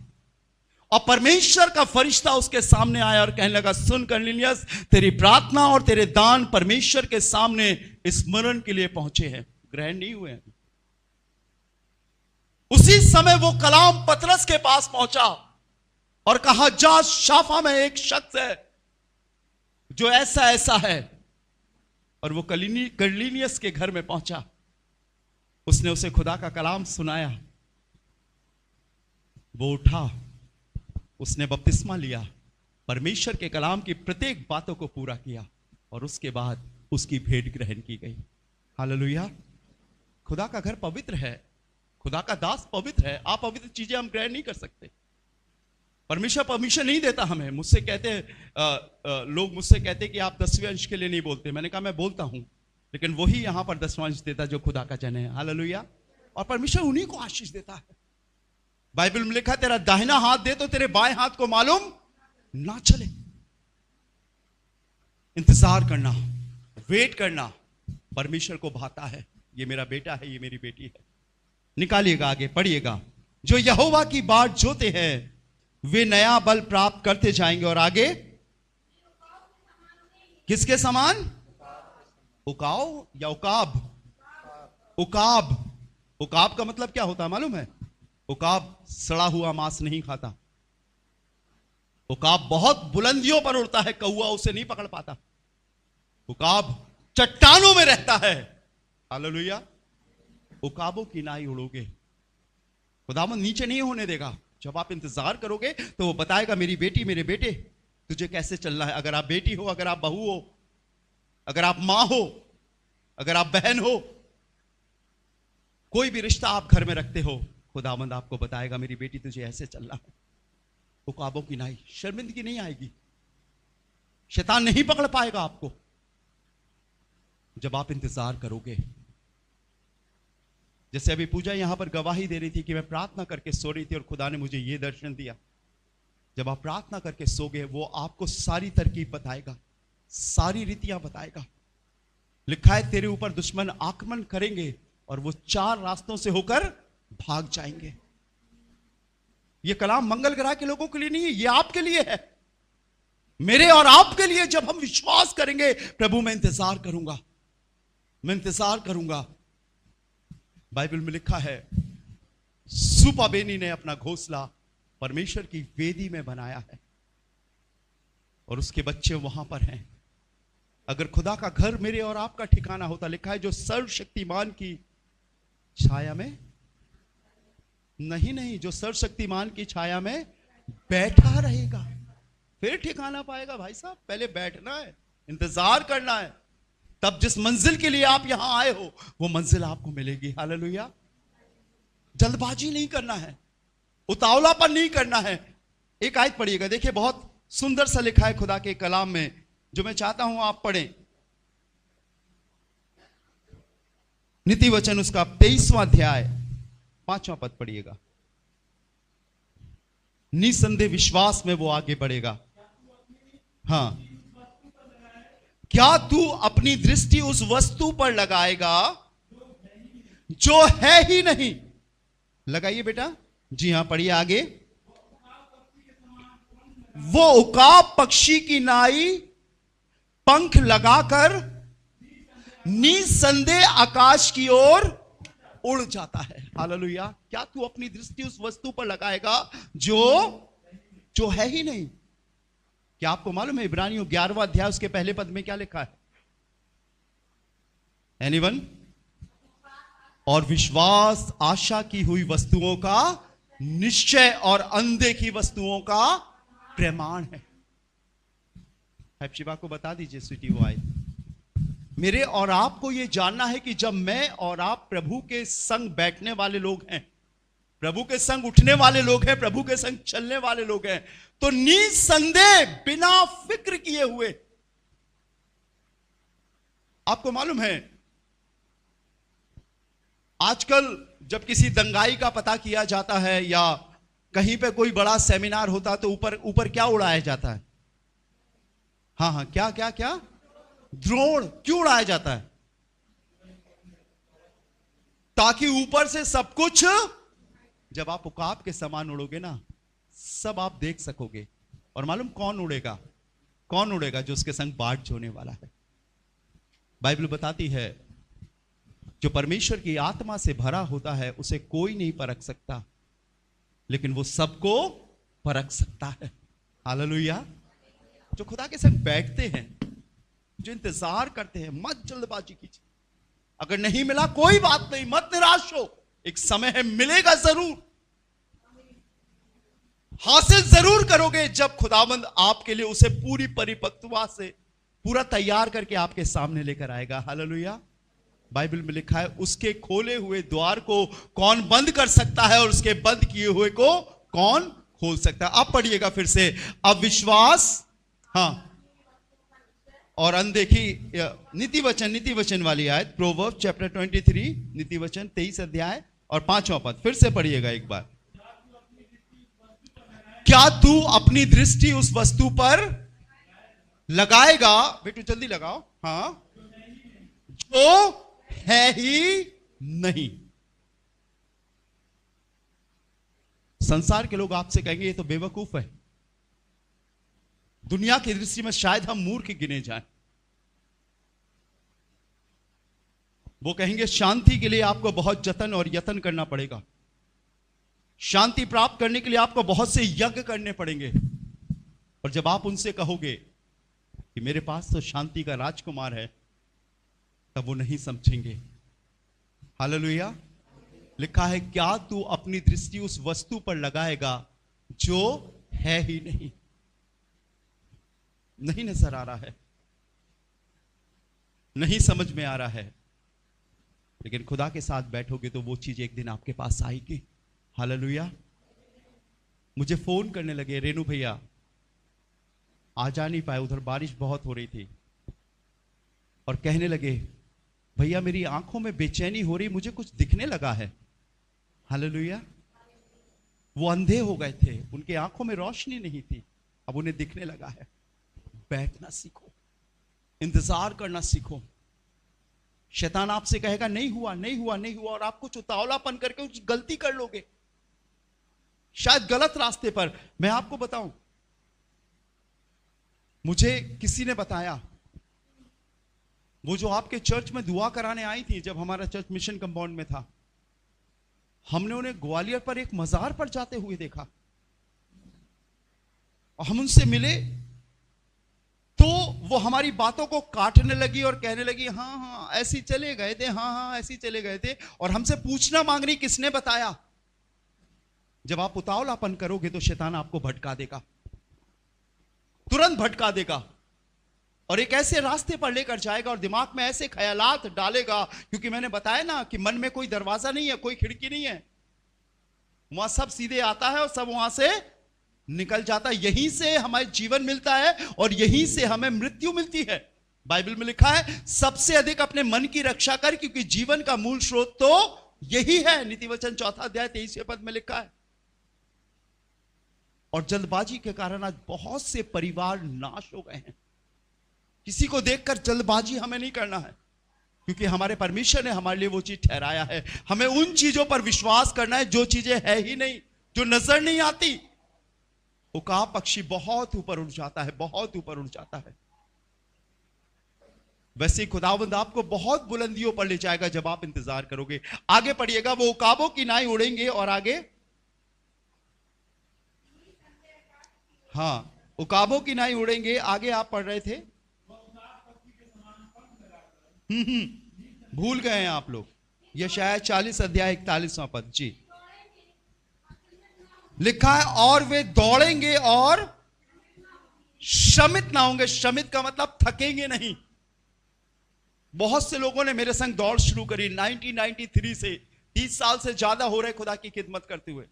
और परमेश्वर का फरिश्ता उसके सामने आया और कहने लगा, सुन कर्लिनियस, तेरी प्रार्थना और तेरे दान परमेश्वर के सामने स्मरण के लिए पहुंचे हैं, ग्रहण नहीं हुए हैं। उसी समय वो कलाम पतरस के पास पहुंचा और कहा, जा शाफा में एक शख्स है जो ऐसा ऐसा है। और वो कर्लिनियस के घर में पहुंचा, उसने उसे खुदा का कलाम सुनाया, वो उठा, उसने बपतिस्मा लिया, परमेश्वर के कलाम की प्रत्येक बातों को पूरा किया, और उसके बाद उसकी भेंट ग्रहण की गई। हालेलुया। खुदा का घर पवित्र है, खुदा का दास पवित्र है। आप पवित्र चीजें हम ग्रहण नहीं कर सकते, परमेश्वर परमिशन नहीं देता हमें। मुझसे कहते लोग मुझसे कहते कि आप 10वें अंश के लिए नहीं बोलते। मैंने कहा मैं बोलता हूं, लेकिन वही यहां पर 10वां अंश देता जो खुदा का जन है। हालेलुया। और परमेश्वर उन्हीं को आशीष देता है। बाइबल में लिखा, तेरा दाहिना हाथ दे तो तेरे बाएं हाथ को मालूम ना चले। इंतजार करना, वेट करना परमेश्वर को भाता है। ये मेरा बेटा है, ये मेरी बेटी है। निकालिएगा, आगे पढ़िएगा। जो यहोवा की बाट जोते हैं वे नया बल प्राप्त करते जाएंगे। और आगे, किसके समान? उकाव या उकाब? उकाब। उकाब का मतलब क्या होता है मालूम है? उकाब सड़ा हुआ मांस नहीं खाता। उकाब बहुत बुलंदियों पर उड़ता है, कौवा उसे नहीं पकड़ पाता। उकाब चट्टानों में रहता है। हालेलुया। उकाबों की नाई उड़ोगे, खुदावंद नीचे नहीं होने देगा। जब आप इंतजार करोगे तो वो बताएगा, मेरी बेटी, मेरे बेटे, तुझे कैसे चलना है। अगर आप बेटी हो, अगर आप बहू हो, अगर आप मां हो, अगर आप बहन हो, कोई भी रिश्ता आप घर में रखते हो, खुदावंद आपको बताएगा, मेरी बेटी तुझे ऐसे चलना है। उकाबों की नाई, शर्मिंदगी नहीं आएगी, शैतान नहीं पकड़ पाएगा आपको, जब आप इंतजार करोगे। जैसे अभी पूजा यहां पर गवाही दे रही थी कि मैं प्रार्थना करके सो रही थी और खुदा ने मुझे यह दर्शन दिया। जब आप प्रार्थना करके सोगे, वो आपको सारी तरकीब बताएगा, सारी रीतियां बताएगा। लिखा है, तेरे ऊपर दुश्मन आक्रमण करेंगे और वो 4 रास्तों से होकर भाग जाएंगे। ये कलाम मंगल ग्रह के लोगों के लिए नहीं है, ये आपके लिए है, मेरे और आपके लिए। जब हम विश्वास करेंगे, प्रभु मैं इंतजार करूंगा, मैं इंतजार करूंगा। बाइबल में लिखा है, सुपाबेनी ने अपना घोंसला परमेश्वर की वेदी में बनाया है और उसके बच्चे वहां पर हैं। अगर खुदा का घर मेरे और आपका ठिकाना होता, लिखा है जो सर्वशक्तिमान की छाया में, नहीं, जो सर्वशक्तिमान की छाया में बैठा रहेगा फिर ठिकाना पाएगा। भाई साहब, पहले बैठना है, इंतजार करना है, तब जिस मंजिल के लिए आप यहां आए हो वो मंजिल आपको मिलेगी। हालेलुया। जल्दबाजी नहीं करना है, उतावलापन नहीं करना है। एक आयत पढ़िएगा, देखिए बहुत सुंदर सा लिखा है खुदा के कलाम में, जो मैं चाहता हूं आप पढ़ें। नीति वचन उसका 23वां अध्याय 5वां पद पढ़िएगा। निसंदेह विश्वास में वो आगे बढ़ेगा। हाँ, क्या तू अपनी दृष्टि उस वस्तु पर लगाएगा जो है ही नहीं। लगाइए बेटा, जी हां, पढ़िए आगे। वो उकाब पक्षी की नाई पंख लगाकर निसंदेह आकाश की ओर उड़ जाता है। हालेलुया। क्या तू अपनी दृष्टि उस वस्तु पर लगाएगा जो है ही नहीं। क्या आपको मालूम है इब्रानियों 11वां अध्याय उसके पहले पद में क्या लिखा है? एनीवन? और विश्वास आशा की हुई वस्तुओं का निश्चय और अनदेखी वस्तुओं का प्रमाण है। शिवा को बता दीजिए स्वीटी वो आए। मेरे और आपको यह जानना है कि जब मैं और आप प्रभु के संग बैठने वाले लोग हैं, प्रभु के संग उठने वाले लोग हैं, प्रभु के संग चलने वाले लोग हैं, तो निसंदेह बिना फिक्र किए हुए, आपको मालूम है आजकल जब किसी दंगाई का पता किया जाता है या कहीं पे कोई बड़ा सेमिनार होता है तो ऊपर क्या उड़ाया जाता है? हाँ, क्या ड्रोन क्यों उड़ाया जाता है? ताकि ऊपर से सब कुछ, जब आप उकाब के समान उड़ोगे ना, सब आप देख सकोगे। और मालूम कौन उड़ेगा? जो उसके संग बाट जोने वाला है। बाइबल बताती है जो परमेश्वर की आत्मा से भरा होता है उसे कोई नहीं परख सकता, लेकिन वो सबको परख सकता है। हालेलुया। जो खुदा के संग बैठते हैं, जो इंतजार करते हैं, मत जल्दबाजी कीजिए। अगर नहीं मिला कोई बात नहीं, मत निराश हो, एक समय है, मिलेगा जरूर, हासिल जरूर करोगे जब खुदावंद आपके लिए उसे पूरी परिपक्वता से पूरा तैयार करके आपके सामने लेकर आएगा। हालेलुया। बाइबल में लिखा है उसके खोले हुए द्वार को कौन बंद कर सकता है और उसके बंद किए हुए को कौन खोल सकता है। आप पढ़िएगा फिर से। अविश्वास, हाँ, और अनदेखी, नीति वचन वाली आयत, प्रोवर्ब चैप्टर 23, नीति वचन 23 अध्याय और 5वां पद फिर से पढ़िएगा एक बार। क्या तू अपनी दृष्टि उस वस्तु पर लगाएगा, बेटू जल्दी लगाओ, हाँ, जो है ही नहीं। संसार के लोग आपसे कहेंगे ये तो बेवकूफ है, दुनिया की दृष्टि में शायद हम मूर्ख गिने जाएं। वो कहेंगे शांति के लिए आपको बहुत जतन और यत्न करना पड़ेगा, शांति प्राप्त करने के लिए आपको बहुत से यज्ञ करने पड़ेंगे। और जब आप उनसे कहोगे कि मेरे पास तो शांति का राजकुमार है, तब वो नहीं समझेंगे। हालेलुया। लिखा है क्या तू अपनी दृष्टि उस वस्तु पर लगाएगा जो है ही नहीं। नहीं नजर आ रहा है, नहीं समझ में आ रहा है, लेकिन खुदा के साथ बैठोगे तो वो चीज एक दिन आपके पास आएगी। हालेलुया। मुझे फोन करने लगे, रेनू भैया आ जा नहीं पाए, उधर बारिश बहुत हो रही थी, और कहने लगे भैया मेरी आंखों में बेचैनी हो रही, मुझे कुछ दिखने लगा है। हालेलुया। वो अंधे हो गए थे, उनके आंखों में रोशनी नहीं थी, अब उन्हें दिखने लगा है। बैठना सीखो, इंतजार करना सीखो। शैतान आपसे कहेगा नहीं हुआ, और आप कुछ उतावलापन करके कुछ गलती कर लोगे, शायद गलत रास्ते पर। मैं आपको बताऊं, मुझे किसी ने बताया, वो जो आपके चर्च में दुआ कराने आई थी जब हमारा चर्च मिशन कंपाउंड में था, हमने उन्हें ग्वालियर पर एक मजार पर जाते हुए देखा, और हम उनसे मिले तो तो वो हमारी बातों को काटने लगी और कहने लगी, हाँ हाँ ऐसी चले गए थे, हाँ हाँ ऐसी चले गए थे, और हमसे पूछना मांगनी किसने बताया। जब आप उतावलापन करोगे तो शैतान आपको भटका देगा, तुरंत भटका देगा, और एक ऐसे रास्ते पर लेकर जाएगा और दिमाग में ऐसे ख्यालात डालेगा, क्योंकि मैंने बताया ना कि मन में कोई दरवाजा नहीं है, कोई खिड़की नहीं है, वहां सब सीधे आता है और सब वहां से निकल जाता है। यहीं से हमें जीवन मिलता है और यहीं से हमें मृत्यु मिलती है। बाइबल में लिखा है, सबसे अधिक अपने मन की रक्षा कर, क्योंकि जीवन का मूल स्रोत तो यही है। नीतिवचन 4 अध्याय 23वें पद में लिखा है। और जल्दबाजी के कारण आज बहुत से परिवार नाश हो गए हैं। किसी को देखकर जल्दबाजी हमें नहीं करना है, क्योंकि हमारे परमेश्वर ने हमारे लिए वो चीज ठहराया है। हमें उन चीजों पर विश्वास करना है जो चीजें है ही नहीं, जो नजर नहीं आती। उकाब पक्षी बहुत ऊपर उड़ जाता है, बहुत ऊपर उड़ जाता है। वैसे ही खुदावंद आपको बहुत बुलंदियों पर ले जाएगा जब आप इंतजार करोगे। आगे पढ़िएगा, वो उकाबों की नाई उड़ेंगे और आगे, हाँ उकाबों की नाई उड़ेंगे। आगे आप पढ़ रहे थे, भूल गए हैं आप लोग। यशायाह 40 अध्याय 41वां पद जी लिखा है, और वे दौड़ेंगे और श्रमित ना होंगे। श्रमित का मतलब थकेंगे नहीं। बहुत से लोगों ने मेरे संग दौड़ शुरू करी 1993 से, 30 साल से ज्यादा हो रहे खुदा की खिदमत करते हुए।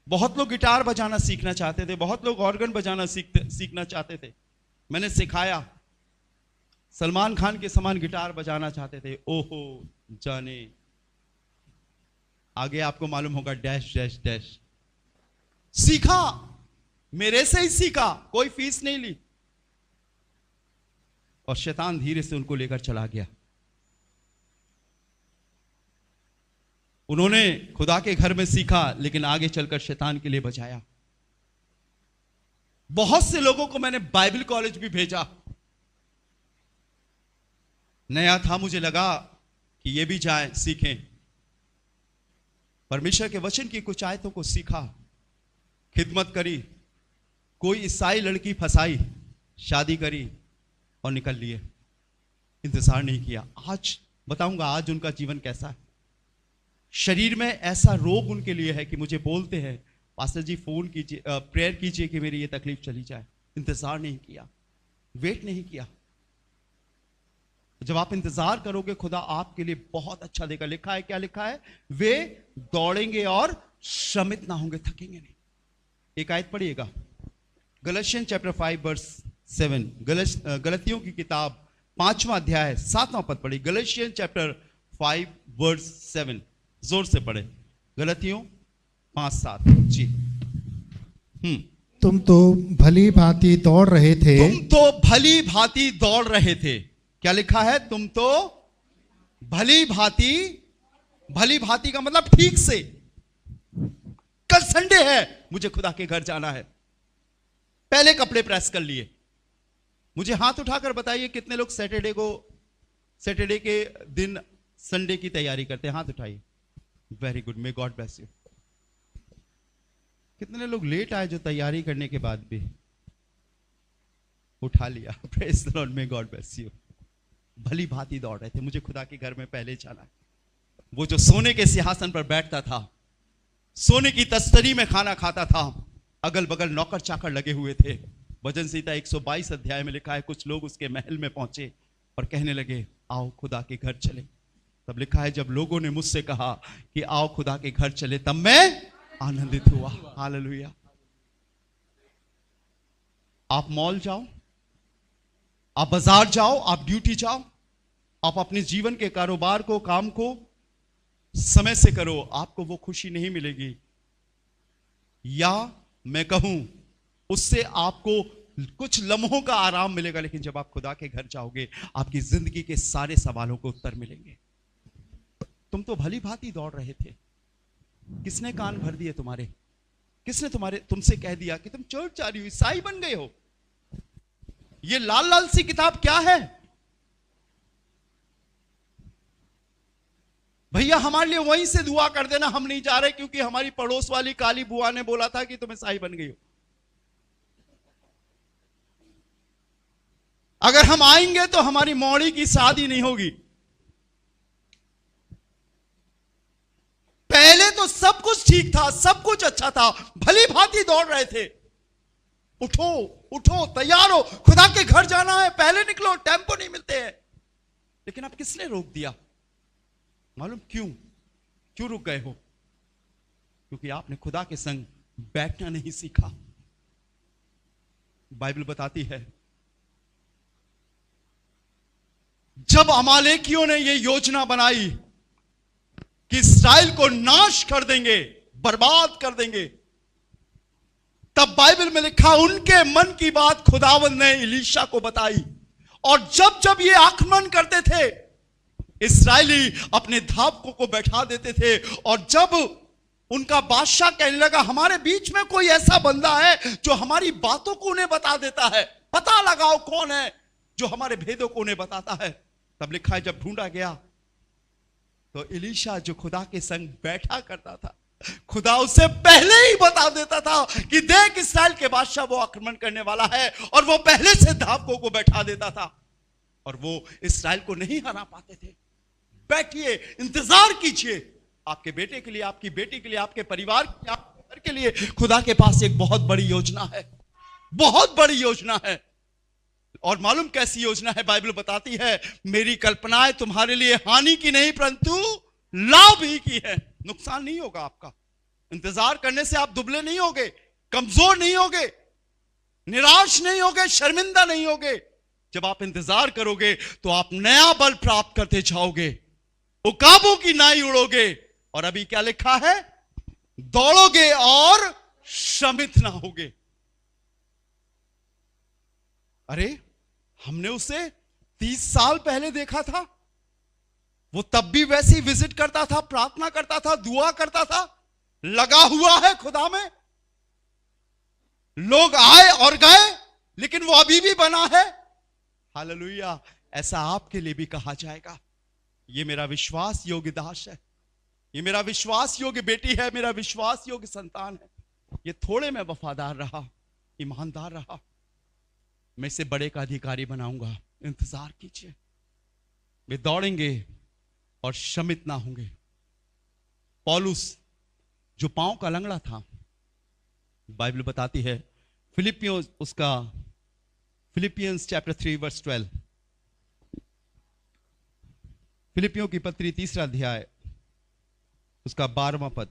बहुत लोग गिटार बजाना सीखना चाहते थे, बहुत लोग ऑर्गन बजाना सीखना चाहते थे, मैंने सिखाया। सलमान खान के समान गिटार बजाना चाहते थे, ओहो जाने। आगे आपको मालूम होगा, डैश डैश डैश। सीखा, मेरे से ही सीखा, कोई फीस नहीं ली, और शैतान धीरे से उनको लेकर चला गया। उन्होंने खुदा के घर में सीखा, लेकिन आगे चलकर शैतान के लिए बचाया। बहुत से लोगों को मैंने बाइबल कॉलेज भी भेजा। नया था, मुझे लगा कि ये भी जाएं सीखें। परमेश्वर के वचन की कुछ आयतों को सीखा, खिदमत करी। कोई ईसाई लड़की फंसाई, शादी करी और निकल लिए, इंतजार नहीं किया। आज बताऊंगा आज उनका जीवन कैसा है। शरीर में ऐसा रोग उनके लिए है कि मुझे बोलते हैं, पास्टर जी फोन कीजिए, प्रेयर कीजिए कि मेरी ये तकलीफ चली जाए। इंतजार नहीं किया, वेट नहीं किया। जब आप इंतजार करोगे, खुदा आपके लिए बहुत अच्छा देगा। लिखा है, क्या लिखा है? वे दौड़ेंगे और श्रमित ना होंगे, थकेंगे नहीं। एक आयत पढ़िएगा, गलतियन चैप्टर 5 वर्स 7। गलतियों की किताब 5वां अध्याय 7वां पद पढ़िए। गलतियन चैप्टर 5 वर्स 7, जोर से पढ़े। गलतियों 5:7 जी। तुम तो भली भांति दौड़ रहे थे। तुम तो भली भांति दौड़ रहे थे। क्या लिखा है? तुम तो भली भांति। भली भांति का मतलब ठीक से। कल संडे है, मुझे खुदा के घर जाना है, पहले कपड़े प्रेस कर लिए। मुझे हाथ उठाकर बताइए कितने लोग सैटरडे के दिन संडे की तैयारी करते हैं? हाथ उठाइए। Very good, may God bless you. कितने लोग लेट आए जो तैयारी करने के बाद भी? उठा लिया। Praise the Lord, may God bless you. भली भांति दौड़ रहे थे, मुझे खुदा के घर में पहले जाना है। वो जो सोने के सिंहासन पर बैठता था, सोने की तस्तरी में खाना खाता था, अगल बगल नौकर चाकर लगे हुए थे। भजन संहिता 122 अध्याय में लिखा है, कुछ लोग उसके महल में पहुंचे और कहने लगे, आओ खुदा के घर चले। तब लिखा है, जब लोगों ने मुझसे कहा कि आओ खुदा के घर चले, तब मैं आनंदित हुआ। हालेलुया। आप मॉल जाओ, आप बाजार जाओ, आप ड्यूटी जाओ, आप अपने जीवन के कारोबार को, काम को समय से करो, आपको वो खुशी नहीं मिलेगी। या मैं कहूं, उससे आपको कुछ लम्हों का आराम मिलेगा, लेकिन जब आप खुदा के घर जाओगे, आपकी जिंदगी के सारे सवालों को उत्तर मिलेंगे। तुम तो भली भांति दौड़ रहे थे। किसने कान भर दिए तुम्हारे? किसने तुमसे कह दिया कि तुम चर्च जा रही हो, ईसाई बन गए हो? ये लाल लाल सी किताब क्या है? भैया हमारे लिए वहीं से दुआ कर देना, हम नहीं जा रहे क्योंकि हमारी पड़ोस वाली काली बुआ ने बोला था कि तुम ईसाई बन गई हो। अगर हम आएंगे तो हमारी मौड़ी की शादी नहीं होगी। पहले तो सब कुछ ठीक था, सब कुछ अच्छा था, भली भांति दौड़ रहे थे। उठो उठो, तैयार हो, खुदा के घर जाना है, पहले निकलो, टेम्पो नहीं मिलते हैं। लेकिन अब किसने रोक दिया? मालूम क्यों? क्यों रुक गए हो? क्योंकि आपने खुदा के संग बैठना नहीं सीखा। बाइबल बताती है जब अमालेकियों ने यह योजना बनाई कि इस्राएल को नाश कर देंगे, बर्बाद कर देंगे, तब बाइबल में लिखा उनके मन की बात खुदावंद ने एलीशा को बताई। और जब जब ये आक्रमण करते थे, इस्राएली अपने धावकों को बैठा देते थे। और जब उनका बादशाह कहने लगा हमारे बीच में कोई ऐसा बंदा है जो हमारी बातों को उन्हें बता देता है, पता लगाओ कौन है जो हमारे भेदों को उन्हें बताता है, तब लिखा है जब ढूंढा गया तो एलीशा जो खुदा के संग बैठा करता था, खुदा उसे पहले ही बता देता था कि देख इस्राएल के बादशाह वो आक्रमण करने वाला है। और वो पहले से धावकों को बैठा देता था और वो इस्राएल को नहीं हरा पाते थे। बैठिए, इंतजार कीजिए, आपके बेटे के लिए, आपकी बेटी के लिए, आपके परिवार के लिए, आपके घर के लिए खुदा के पास एक बहुत बड़ी योजना है, बहुत बड़ी योजना है। और मालूम कैसी योजना है? बाइबल बताती है मेरी कल्पनाएं तुम्हारे लिए हानि की नहीं परंतु लाभ ही की है। नुकसान नहीं होगा आपका। इंतजार करने से आप दुबले नहीं होगे, कमजोर नहीं होगे, निराश नहीं होगे, शर्मिंदा नहीं होगे। जब आप इंतजार करोगे तो आप नया बल प्राप्त करते जाओगे, उकाबों की नाई उड़ोगे। और अभी क्या लिखा है? दौड़ोगे और श्रमित ना होगे। अरे हमने उसे 30 साल पहले देखा था, वो तब भी वैसे ही विजिट करता था, प्रार्थना करता था, दुआ करता था, लगा हुआ है खुदा में। लोग आए और गए लेकिन वो अभी भी बना है। हालेलुया। ऐसा आपके लिए भी कहा जाएगा। ये मेरा विश्वास योग्य दास है, ये मेरा विश्वास योग्य बेटी है, मेरा विश्वास योग्य संतान है। ये थोड़े में वफादार रहा, ईमानदार रहा, मैं इसे बड़े का अधिकारी बनाऊंगा। इंतजार कीजिए, वे दौड़ेंगे और श्रमित ना होंगे। पौलुस जो पांव का लंगड़ा था, बाइबल बताती है फिलिपियंस चैप्टर 3 वर्स 12, फिलिपियों की पत्री 3 अध्याय उसका 12वां पद।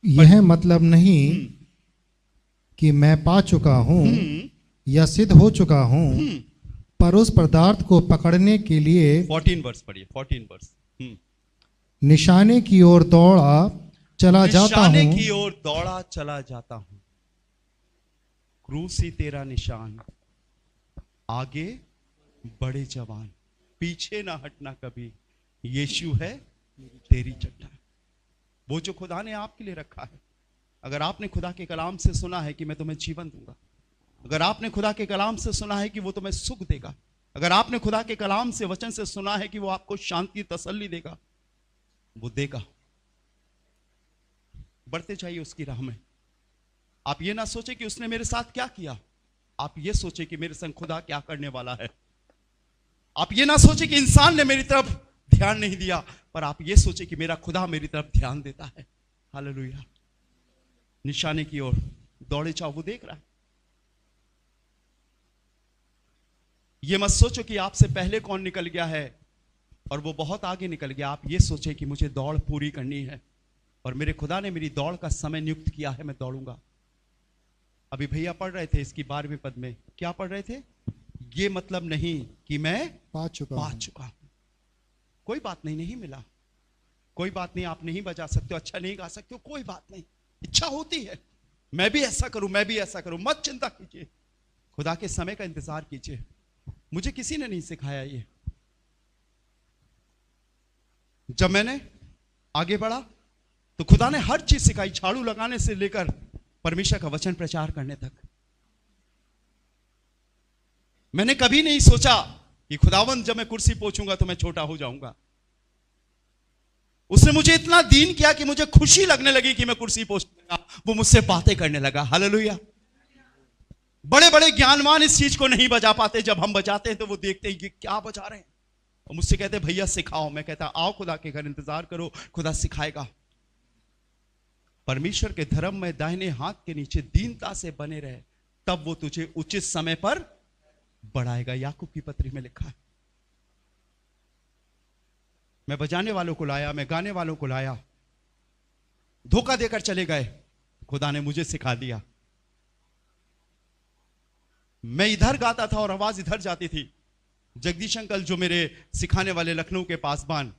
यह मतलब नहीं कि मैं पा चुका हूं या सिद्ध हो चुका हूं, पर उस पदार्थ को पकड़ने के लिए 14 वर्स पढ़िए, 14 वर्स। निशाने की ओर दौड़ा चला जाता हूं, निशाने की ओर दौड़ा चला जाता हूं। क्रूस ही तेरा निशान, आगे बड़े जवान, पीछे ना हटना कभी, यीशु है तेरी चट्टान। वो जो खुदा ने आपके लिए रखा है। अगर आपने खुदा के कलाम से सुना है कि मैं तुम्हें जीवन दूंगा, अगर आपने खुदा के कलाम से सुना है कि वो तुम्हें सुख देगा, अगर आपने खुदा के कलाम से, वचन से सुना है कि वो आपको शांति, तसल्ली देगा, वो देगा। बढ़ते जाइए उसकी राह में। आप ये ना सोचे कि उसने मेरे साथ क्या किया, आप ये सोचे कि मेरे संग खुदा क्या करने वाला है। आप ये ना सोचे कि इंसान ने मेरी तरफ ध्यान नहीं दिया, पर आप ये सोचे कि मेरा खुदा मेरी तरफ ध्यान देता है। हालेलुया। निशाने की ओर दौड़े जाओ, वो देख रहा है। ये मत सोचो कि आपसे पहले कौन निकल गया है और वो बहुत आगे निकल गया। आप ये सोचे कि मुझे दौड़ पूरी करनी है और मेरे खुदा ने मेरी दौड़ का समय नियुक्त किया है, मैं दौड़ूंगा। अभी भैया पढ़ रहे थे इसकी 12वें पद में, क्या पढ़ रहे थे? ये मतलब नहीं कि मैं पा चुका हूं। कोई बात नहीं, नहीं मिला, कोई बात नहीं, आप नहीं बजा सकते हो, अच्छा नहीं गा सकते हो, कोई बात नहीं। इच्छा होती है मैं भी ऐसा करूं, मैं भी ऐसा करूं, मत चिंता कीजिए, खुदा के समय का इंतजार कीजिए। मुझे किसी ने नहीं सिखाया ये। जब मैंने आगे बढ़ा तो खुदा ने हर चीज सिखाई, झाड़ू लगाने से लेकर परमेश्वर का वचन प्रचार करने तक। मैंने कभी नहीं सोचा कि खुदावंद जब मैं कुर्सी पहुंचूंगा तो मैं छोटा हो जाऊंगा। उसने मुझे इतना दीन किया कि मुझे खुशी लगने लगी कि मैं कुर्सी पहुंचूंगा। वो मुझसे बातें करने लगा। हालेलुया। बड़े बड़े ज्ञानवान इस चीज को नहीं बजा पाते, जब हम बजाते हैं तो वो देखते हैं ये क्या बजा रहे हैं, और मुझसे कहते भैया सिखाओ। मैं कहता आओ खुदा के घर, इंतजार करो, खुदा सिखाएगा। परमेश्वर के धर्म में दाहिने हाथ के नीचे दीनता से बने रहे, तब वो तुझे उचित समय पर बढ़ाएगा। याकूब की पत्री में लिखा है। मैं बजाने वालों को लाया, मैं गाने वालों को लाया, धोखा देकर चले गए, खुदा ने मुझे सिखा दिया। मैं इधर गाता था और आवाज इधर जाती थी। जगदीश अंकल जो मेरे सिखाने वाले लखनऊ के पासबान,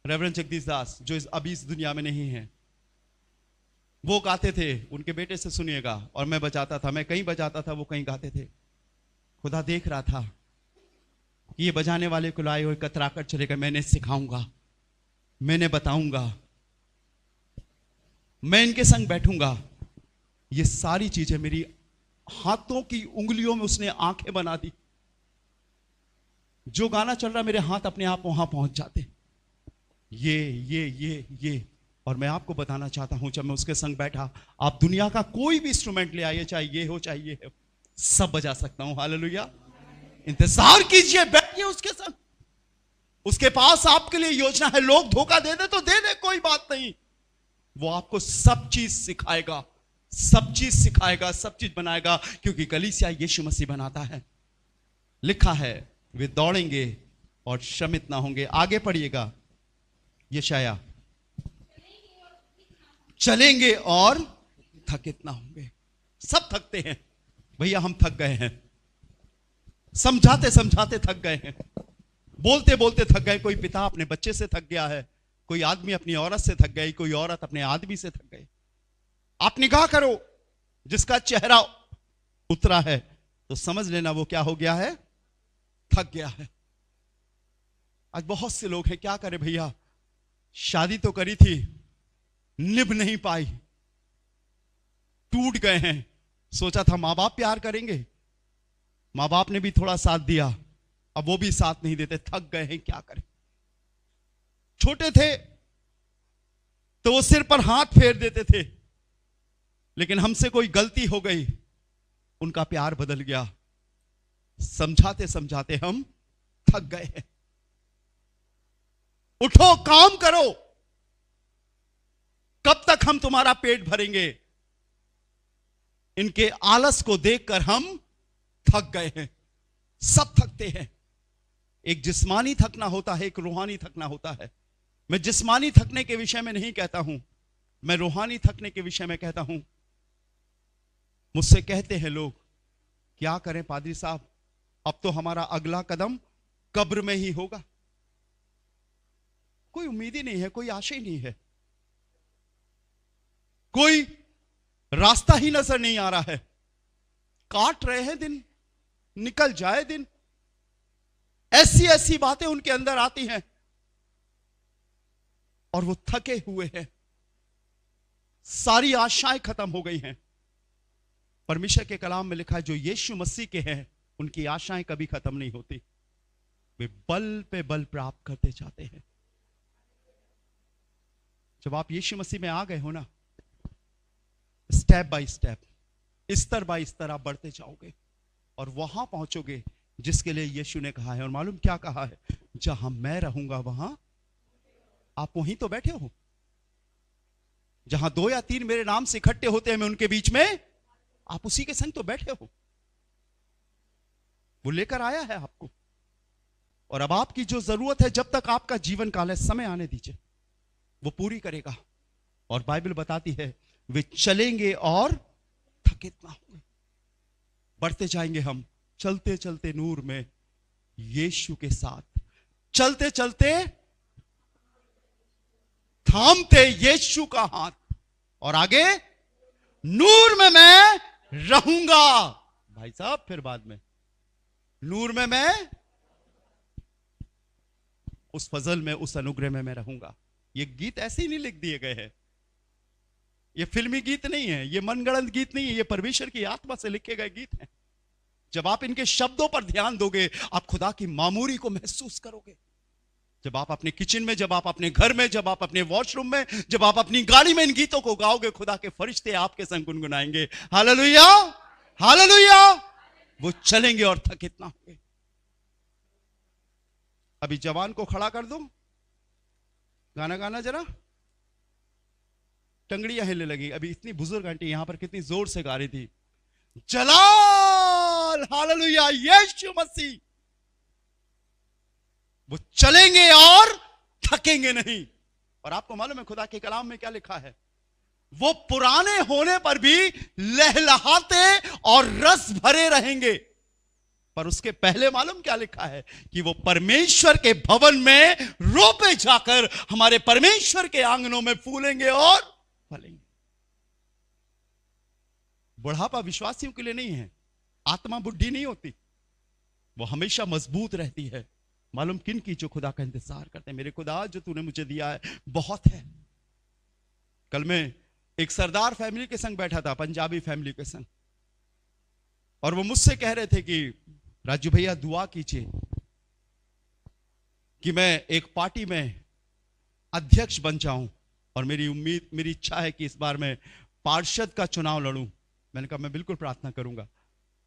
रेवरेंड जगदीश दास, जो अभी इस दुनिया में नहीं है, वो गाते थे, उनके बेटे से सुनिएगा। और मैं बजाता था, मैं कहीं बजाता था, वो कहीं गाते थे। खुदा देख रहा था कि ये बजाने वाले को लाए हुए कतराकर चलेगा, मैंने सिखाऊंगा, मैंने बताऊंगा, मैं इनके संग बैठूंगा। ये सारी चीजें मेरी हाथों की उंगलियों में उसने आंखें बना दी। जो गाना चल रहा मेरे हाथ अपने आप वहां पहुंच जाते। ये और मैं आपको बताना चाहता हूं, जब मैं उसके संग बैठा, आप दुनिया का कोई भी इंस्ट्रूमेंट ले आइए, चाहे ये हो चाहे ये हो, सब बजा सकता हूं। हालेलुया। इंतजार कीजिए, बैठिए उसके संग। उसके पास आपके लिए योजना है। लोग धोखा दे दे तो दे दे, कोई बात नहीं। वो आपको सब चीज सिखाएगा, सब चीज सिखाएगा, सब चीज बनाएगा, क्योंकि कलीसिया यीशु मसीह बनाता है। लिखा है वे दौड़ेंगे और श्रमित ना होंगे। आगे पढ़िएगा, यशाया, चलेंगे और थकित ना होंगे। सब थकते हैं भैया, हम थक गए हैं, समझाते समझाते थक गए हैं, बोलते बोलते थक गए। कोई पिता अपने बच्चे से थक गया है, कोई आदमी अपनी औरत से थक गई, कोई औरत अपने आदमी से थक गई। आप निगाह करो, जिसका चेहरा उतरा है तो समझ लेना वो क्या हो गया है, थक गया है। आज बहुत से लोग हैं, क्या करें भैया, शादी तो करी थी, निभ नहीं पाई, टूट गए हैं। सोचा था मां बाप प्यार करेंगे, मां बाप ने भी थोड़ा साथ दिया, अब वो भी साथ नहीं देते, थक गए हैं, क्या करें। छोटे थे तो वो सिर पर हाथ फेर देते थे, लेकिन हमसे कोई गलती हो गई, उनका प्यार बदल गया। समझाते समझाते हम थक गए हैं। उठो, काम करो। कब तक हम तुम्हारा पेट भरेंगे? इनके आलस को देखकर हम थक गए हैं। सब थकते हैं। एक जिस्मानी थकना होता है, एक रूहानी थकना होता है। मैं जिस्मानी थकने के विषय में नहीं कहता हूं, मैं रूहानी थकने के विषय में कहता हूं। मुझसे कहते हैं लोग, क्या करें पादरी साहब, अब तो हमारा अगला कदम कब्र में ही होगा। कोई उम्मीद ही नहीं है, कोई आशा ही नहीं है, कोई रास्ता ही नजर नहीं आ रहा है। काट रहे हैं दिन, निकल जाए दिन। ऐसी ऐसी बातें उनके अंदर आती हैं और वो थके हुए हैं। सारी आशाएं खत्म हो गई हैं। परमेश्वर के कलाम में लिखा है, जो यीशु मसीह के हैं उनकी आशाएं कभी खत्म नहीं होती। वे बल पे बल प्राप्त करते जाते हैं। जब आप यीशु मसीह में आ गए हो ना, स्टेप बाय स्टेप, स्तर बाय स्तर आप बढ़ते जाओगे और वहां पहुंचोगे जिसके लिए यीशु ने कहा है। और मालूम क्या कहा है? जहां मैं रहूंगा वहां आप वहीं तो बैठे हो। जहां 2 या 3 मेरे नाम से इकट्ठे होते हैं, मैं उनके बीच में, आप उसी के संग तो बैठे हो। वो लेकर आया है आपको, और अब आपकी जो जरूरत है, जब तक आपका जीवन काल है, समय आने दीजिए, वो पूरी करेगा। और बाइबल बताती है वे चलेंगे और थकित ना होंगे। बढ़ते जाएंगे हम, चलते चलते नूर में यीशु के साथ, चलते चलते थामते यीशु का हाथ, और आगे नूर में मैं रहूंगा। भाई साहब, फिर बाद में नूर में मैं, उस फजल में, उस अनुग्रह में मैं रहूंगा। ये गीत ऐसे ही नहीं लिख दिए गए हैं, ये फिल्मी गीत नहीं है, ये मनगढ़ंत गीत नहीं है, ये परमेश्वर की आत्मा से लिखे गए गीत हैं। जब आप इनके शब्दों पर ध्यान दोगे, आप खुदा की मामूरी को महसूस करोगे। जब आप अपने किचन में, जब आप अपने घर में, जब आप अपने वॉशरूम में, जब आप अपनी गाड़ी में इन गीतों को गाओगे, खुदा के फरिश्ते आपके संग गुनगुनाएंगे। हालेलुया। हालेलुया। वो चलेंगे और थकित ना होंगे। अभी जवान को खड़ा कर दो, गाना गाना जरा, टंगड़ियां हिलने लगी। अभी इतनी बुजुर्ग आंटी यहां पर कितनी जोर से गा रही थी, जलाल, हालेलुया, यीशु मसीह। वो चलेंगे और थकेंगे नहीं। और आपको मालूम है खुदा के कलाम में क्या लिखा है? वो पुराने होने पर भी लहलहाते और रस भरे रहेंगे। पर उसके पहले मालूम क्या लिखा है? कि वो परमेश्वर के भवन में रोपे जाकर हमारे परमेश्वर के आंगनों में फूलेंगे और फलेंगे। बुढ़ापा विश्वासियों के लिए नहीं है। आत्मा बुढ़ी नहीं होती, वो हमेशा मजबूत रहती है। मालूम किन की? जो खुदा का इंतजार करते हैं। मेरे खुदा, जो तूने मुझे दिया है बहुत है। कल मैं एक सरदार फैमिली के संग बैठा था, पंजाबी फैमिली के संग, और वो मुझसे कह रहे थे कि राजू भैया दुआ कीजिए कि मैं एक पार्टी में अध्यक्ष बन जाऊं, और मेरी इच्छा है कि इस बार मैं पार्षद का चुनाव लड़ूं। मैंने कहा मैं बिल्कुल प्रार्थना करूंगा।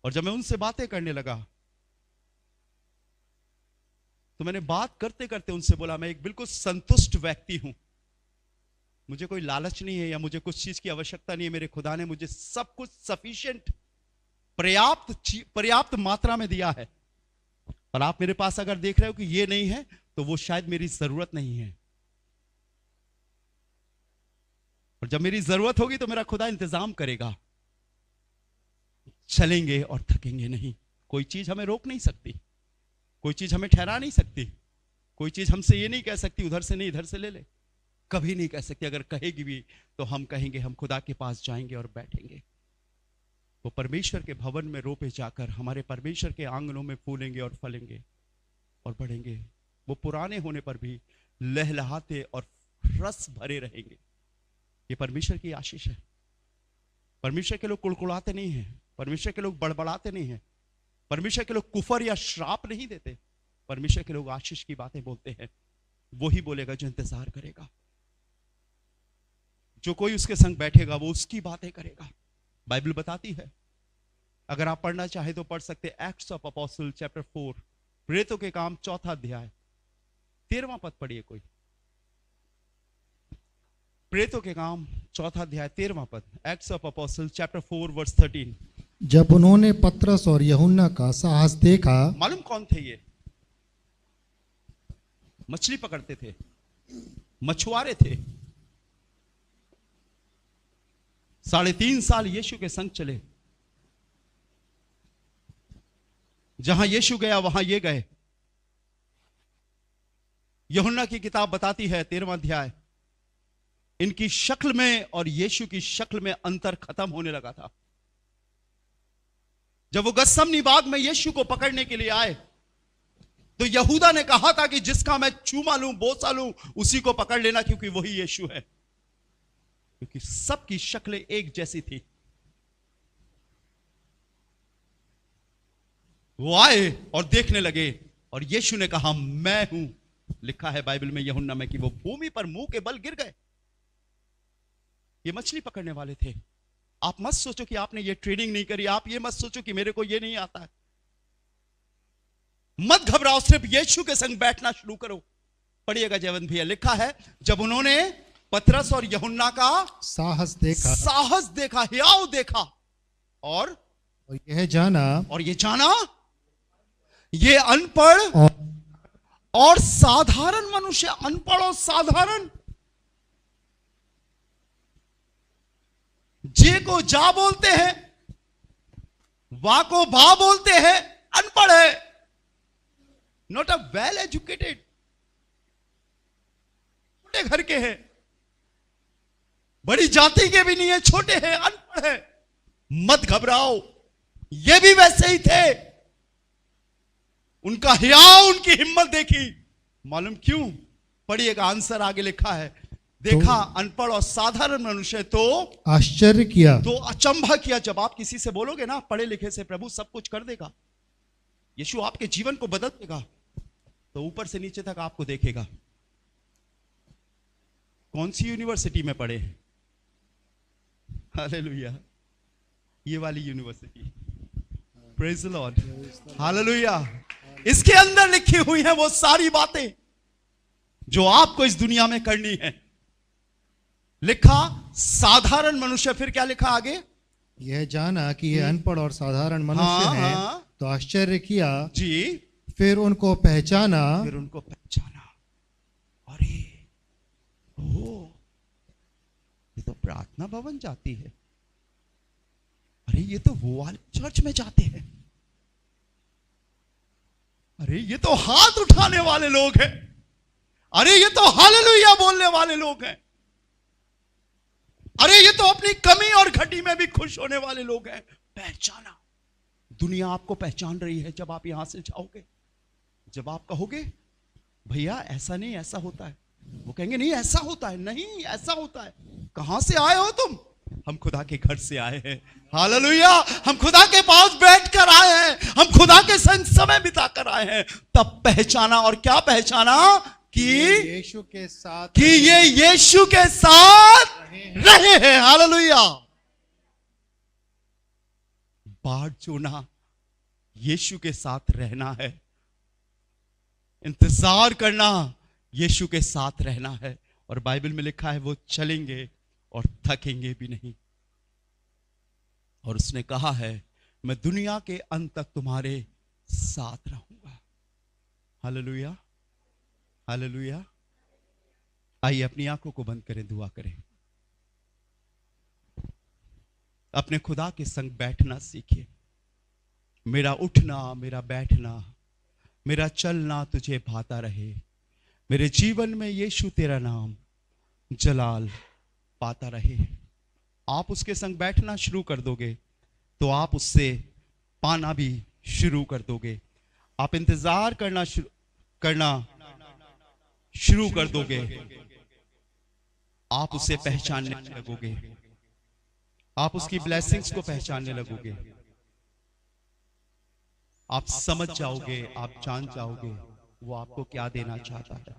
और जब मैं उनसे बातें करने लगा तो मैंने बात करते करते उनसे बोला, मैं एक बिल्कुल संतुष्ट व्यक्ति हूं, मुझे कोई लालच नहीं है या मुझे कुछ चीज की आवश्यकता नहीं है। मेरे खुदा ने मुझे सब कुछ सफिशिएंट, पर्याप्त मात्रा में दिया है। और आप मेरे पास अगर देख रहे हो कि ये नहीं है तो वो शायद मेरी जरूरत नहीं है। और जब मेरी जरूरत होगी तो मेरा खुदा इंतजाम करेगा। चलेंगे और थकेंगे नहीं। कोई चीज हमें रोक नहीं सकती, कोई चीज हमें ठहरा नहीं सकती, कोई चीज हमसे ये नहीं कह सकती उधर से नहीं इधर से ले ले, कभी नहीं कह सकती। अगर कहेगी भी तो हम कहेंगे हम खुदा के पास जाएंगे और बैठेंगे। वो परमेश्वर के भवन में रोपे जाकर हमारे परमेश्वर के आंगनों में फूलेंगे और फलेंगे और बढ़ेंगे। वो पुराने होने पर भी लहलहाते और रस भरे रहेंगे। ये परमेश्वर की आशीष है। परमेश्वर के लोग कुड़कुड़ाते नहीं हैं, परमेश्वर के लोग बड़बड़ाते नहीं हैं, परमेश्वर के लोग कुफर या श्राप नहीं देते। परमेश्वर के लोग आशीष की बातें बोलते हैं। वही बोलेगा जो इंतजार करेगा। जो कोई उसके संग बैठेगा वो उसकी बातें करेगा। बाइबल बताती है, अगर आप पढ़ना चाहे तो पढ़ सकते, एक्ट्स ऑफ अपोस्टल चैप्टर 4, प्रेरितों के काम 4 अध्याय 13वां पद पढ़िए कोई। प्रेरितों के काम 4 अध्याय 13वां पद, Acts of Apostle chapter 4 verse 13। जब उन्होंने पतरस और यूहन्ना का साहस देखा। मालूम कौन थे ये? मछली पकड़ते थे, मछुआरे थे। 3.5 साल यीशु के संग चले। जहां यीशु गया वहां ये गए। यूहन्ना की किताब बताती है 13वां अध्याय, इनकी शक्ल में और यीशु की शक्ल में अंतर खत्म होने लगा था। जब वो गत्समनी बाग में यीशु को पकड़ने के लिए आए तो यहूदा ने कहा था कि जिसका मैं चूमा लूं, बोसा लूं, उसी को पकड़ लेना, क्योंकि वही यीशु है। क्योंकि सबकी शक्लें एक जैसी थी। वो आए और देखने लगे और यीशु ने कहा मैं हूं। लिखा है बाइबल में यूहन्ना में कि वो भूमि पर मुंह के बल गिर गए। ये मछली पकड़ने वाले थे। आप मत सोचो कि आपने ये ट्रेनिंग नहीं करी, आप ये मत सोचो कि मेरे को ये नहीं आता है। मत घबराओ, सिर्फ यीशु के संग बैठना शुरू करो। पढ़िएगा जयवंत भैया, लिखा है जब उन्होंने पतरस और यूहन्ना का साहस देखा, हियाव देखा, और यह जाना, ये अनपढ़ और साधारण मनुष्य, अनपढ़ और साधारण, जे को जा बोलते हैं, वा को भा बोलते हैं, अनपढ़ है, नॉट अ वेल एजुकेटेड, छोटे घर के हैं, बड़ी जाति के भी नहीं है, छोटे हैं, अनपढ़ है। मत घबराओ, ये भी वैसे ही थे। उनका हियाव, उनकी हिम्मत देखी। मालूम क्यों? पढ़िएगा, आंसर आगे लिखा है। देखा अनपढ़ और साधारण मनुष्य तो आश्चर्य किया, तो अचंभा किया। जब आप किसी से बोलोगे ना पढ़े लिखे से, प्रभु सब कुछ कर देगा, यीशु आपके जीवन को बदल देगा, तो ऊपर से नीचे तक आपको देखेगा। कौन सी यूनिवर्सिटी में पढ़े? हालेलुया। ये वाली university. Praise the Lord, hallelujah. इसके अंदर लिखी हुई है वो सारी बातें जो आपको इस दुनिया में करनी है। लिखा साधारण मनुष्य, फिर क्या लिखा आगे? यह जाना कि ये अनपढ़ और साधारण मनुष्य हैं, तो आश्चर्य किया जी। फिर उनको पहचाना, अरे ओ, ये तो प्रार्थना भवन जाती है, अरे ये तो वो वाले चर्च में जाते हैं, अरे ये तो हाथ उठाने वाले लोग हैं, अरे ये तो हालेलुया बोलने वाले लोग हैं, अरे ये तो अपनी कमी और घटी में भी खुश होने वाले लोग हैं। पहचाना। दुनिया आपको पहचान रही है जब आप यहां से जाओगे। जब आप कहोगे भैया ऐसा नहीं ऐसा होता है, वो कहेंगे नहीं ऐसा होता है, नहीं ऐसा होता है। कहां से आए हो तुम? हम खुदा के घर से आए हैं। हालेलुया। हम खुदा के पास बैठकर आए हैं, हम खुदा के संग समय बिताकर आए हैं। तब पहचाना। और क्या पहचाना? कि यीशु के साथ, कि ये यीशु के साथ रहे हैं। हालेलुया। बाट जोना यीशु के साथ रहना है, इंतजार करना यीशु के साथ रहना है। और बाइबल में लिखा है वो चलेंगे और थकेंगे भी नहीं। और उसने कहा है मैं दुनिया के अंत तक तुम्हारे साथ रहूंगा। Hallelujah, hallelujah. आइए अपनी आंखों को बंद करें, दुआ करें। अपने खुदा के संग बैठना सीखिए। मेरा उठना, मेरा बैठना, मेरा चलना तुझे भाता रहे। मेरे जीवन में यीशु तेरा नाम जलाल पाता रहे। आप उसके संग बैठना शुरू कर दोगे तो आप उससे पाना भी शुरू कर दोगे। आप इंतजार करना शुरू कर दोगे। आप उसे पहचानने लगोगे। आप उसकी ब्लेसिंग्स को पहचानने लगोगे। आप समझ जाओगे, आप जान जाओगे वो आपको क्या देना चाहता है।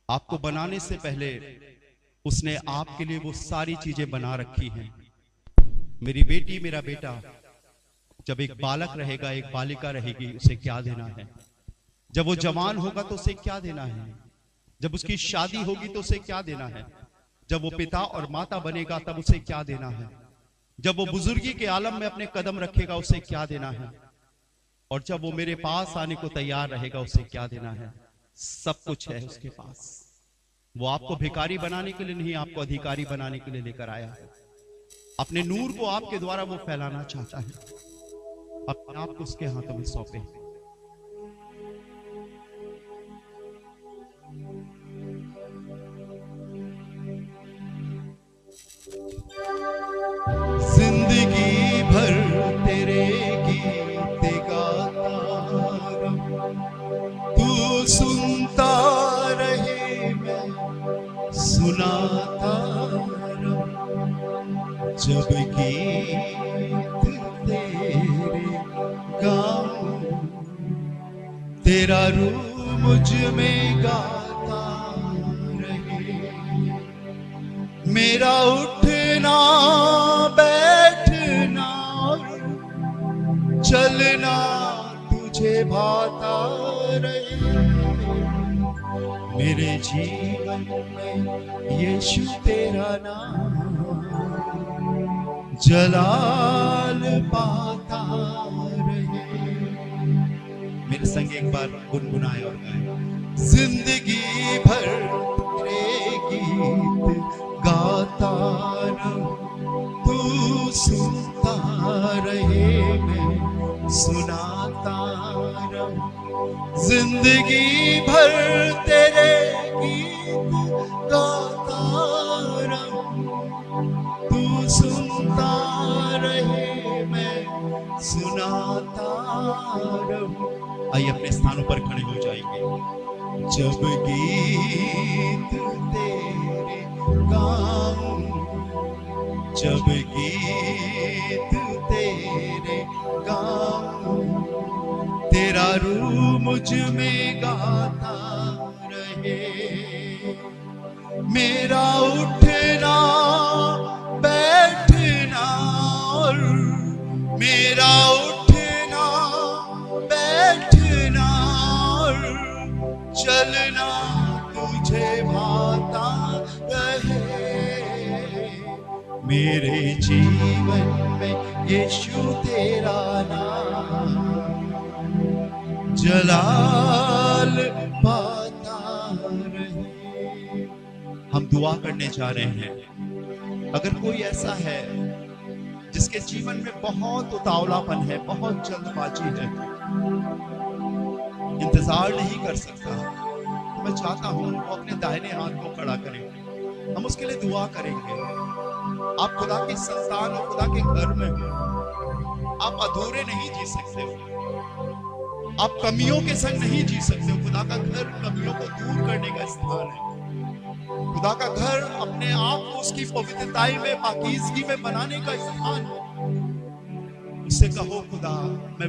आपको बनाने से पहले उसने आपके लिए वो सारी चीजें बना रखी हैं। मेरी बेटी, मेरा बेटा जब एक बालक रहेगा, एक बालिका रहेगी, उसे क्या देना है। जब वो जवान होगा तो उसे क्या देना है। जब उसकी शादी होगी तो उसे क्या देना है। जब वो पिता और माता बनेगा तब उसे क्या देना है। जब वो बुजुर्गी के आलम में अपने कदम रखेगा उसे क्या देना है। और जब वो मेरे पास आने को तैयार रहेगा उसे क्या देना है। सब कुछ है उसके पास। वो आपको भिखारी बनाने के लिए नहीं, आपको अधिकारी बनाने के लिए लेकर आया है। अपने नूर को आपके द्वारा वो फैलाना चाहता है। अपने आप को उसके हाथों में सौंपे। जिंदगी भर तेरे गीत गाता रहूं, तू सुनता रहे मैं सुनाता रहूं। जब गीत तेरे गाऊं, तेरा रूह मुझ में गाता रहे। मेरा उठना बैठना चलना तुझे भाता रहे। मेरे जीवन में यीशु तेरा नाम जलाल पाता रहे। मेरे संग एक बार गुनगुनाए और गाए। जिंदगी भर तेरे गीत गाता रहूं, तू सुनता रहे मैं सुनाता रहूं। जिंदगी भर तेरे गीत गाता रहूं, तू सुनता रहे मैं सुनाता रहूं। आइए अपने स्थानों पर खड़े हो जाएंगे। जब गीत तेरे गाऊं, जब गीत तेरे गाऊं, तेरा रूह मुझ में गाता रहे। मेरा उठना बैठना चलना तुझे भाता रहे, मेरे जीवन में यीशु तेरा नाम जलाल पाता रहे। हम दुआ करने जा रहे हैं। अगर कोई ऐसा है जिसके जीवन में बहुत उतावलापन है, बहुत जल्दबाजी है, इंतजार नहीं कर सकता, तो मैं चाहता हूं वो अपने दाहिने हाथ को खड़ा करें। हम उसके लिए दुआ करेंगे। आप खुदा की संतान हो, खुदा के घर में हो, आप अधूरे नहीं जी सकते हो, आप कमियों के संग नहीं जी सकते हो। खुदा का घर कमियों को दूर करने का स्थान है। खुदा का घर अपने आप को उसकी पवित्रताई में, पाकीज़गी में बनाने का स्थान है। उससे कहो खुदा मैं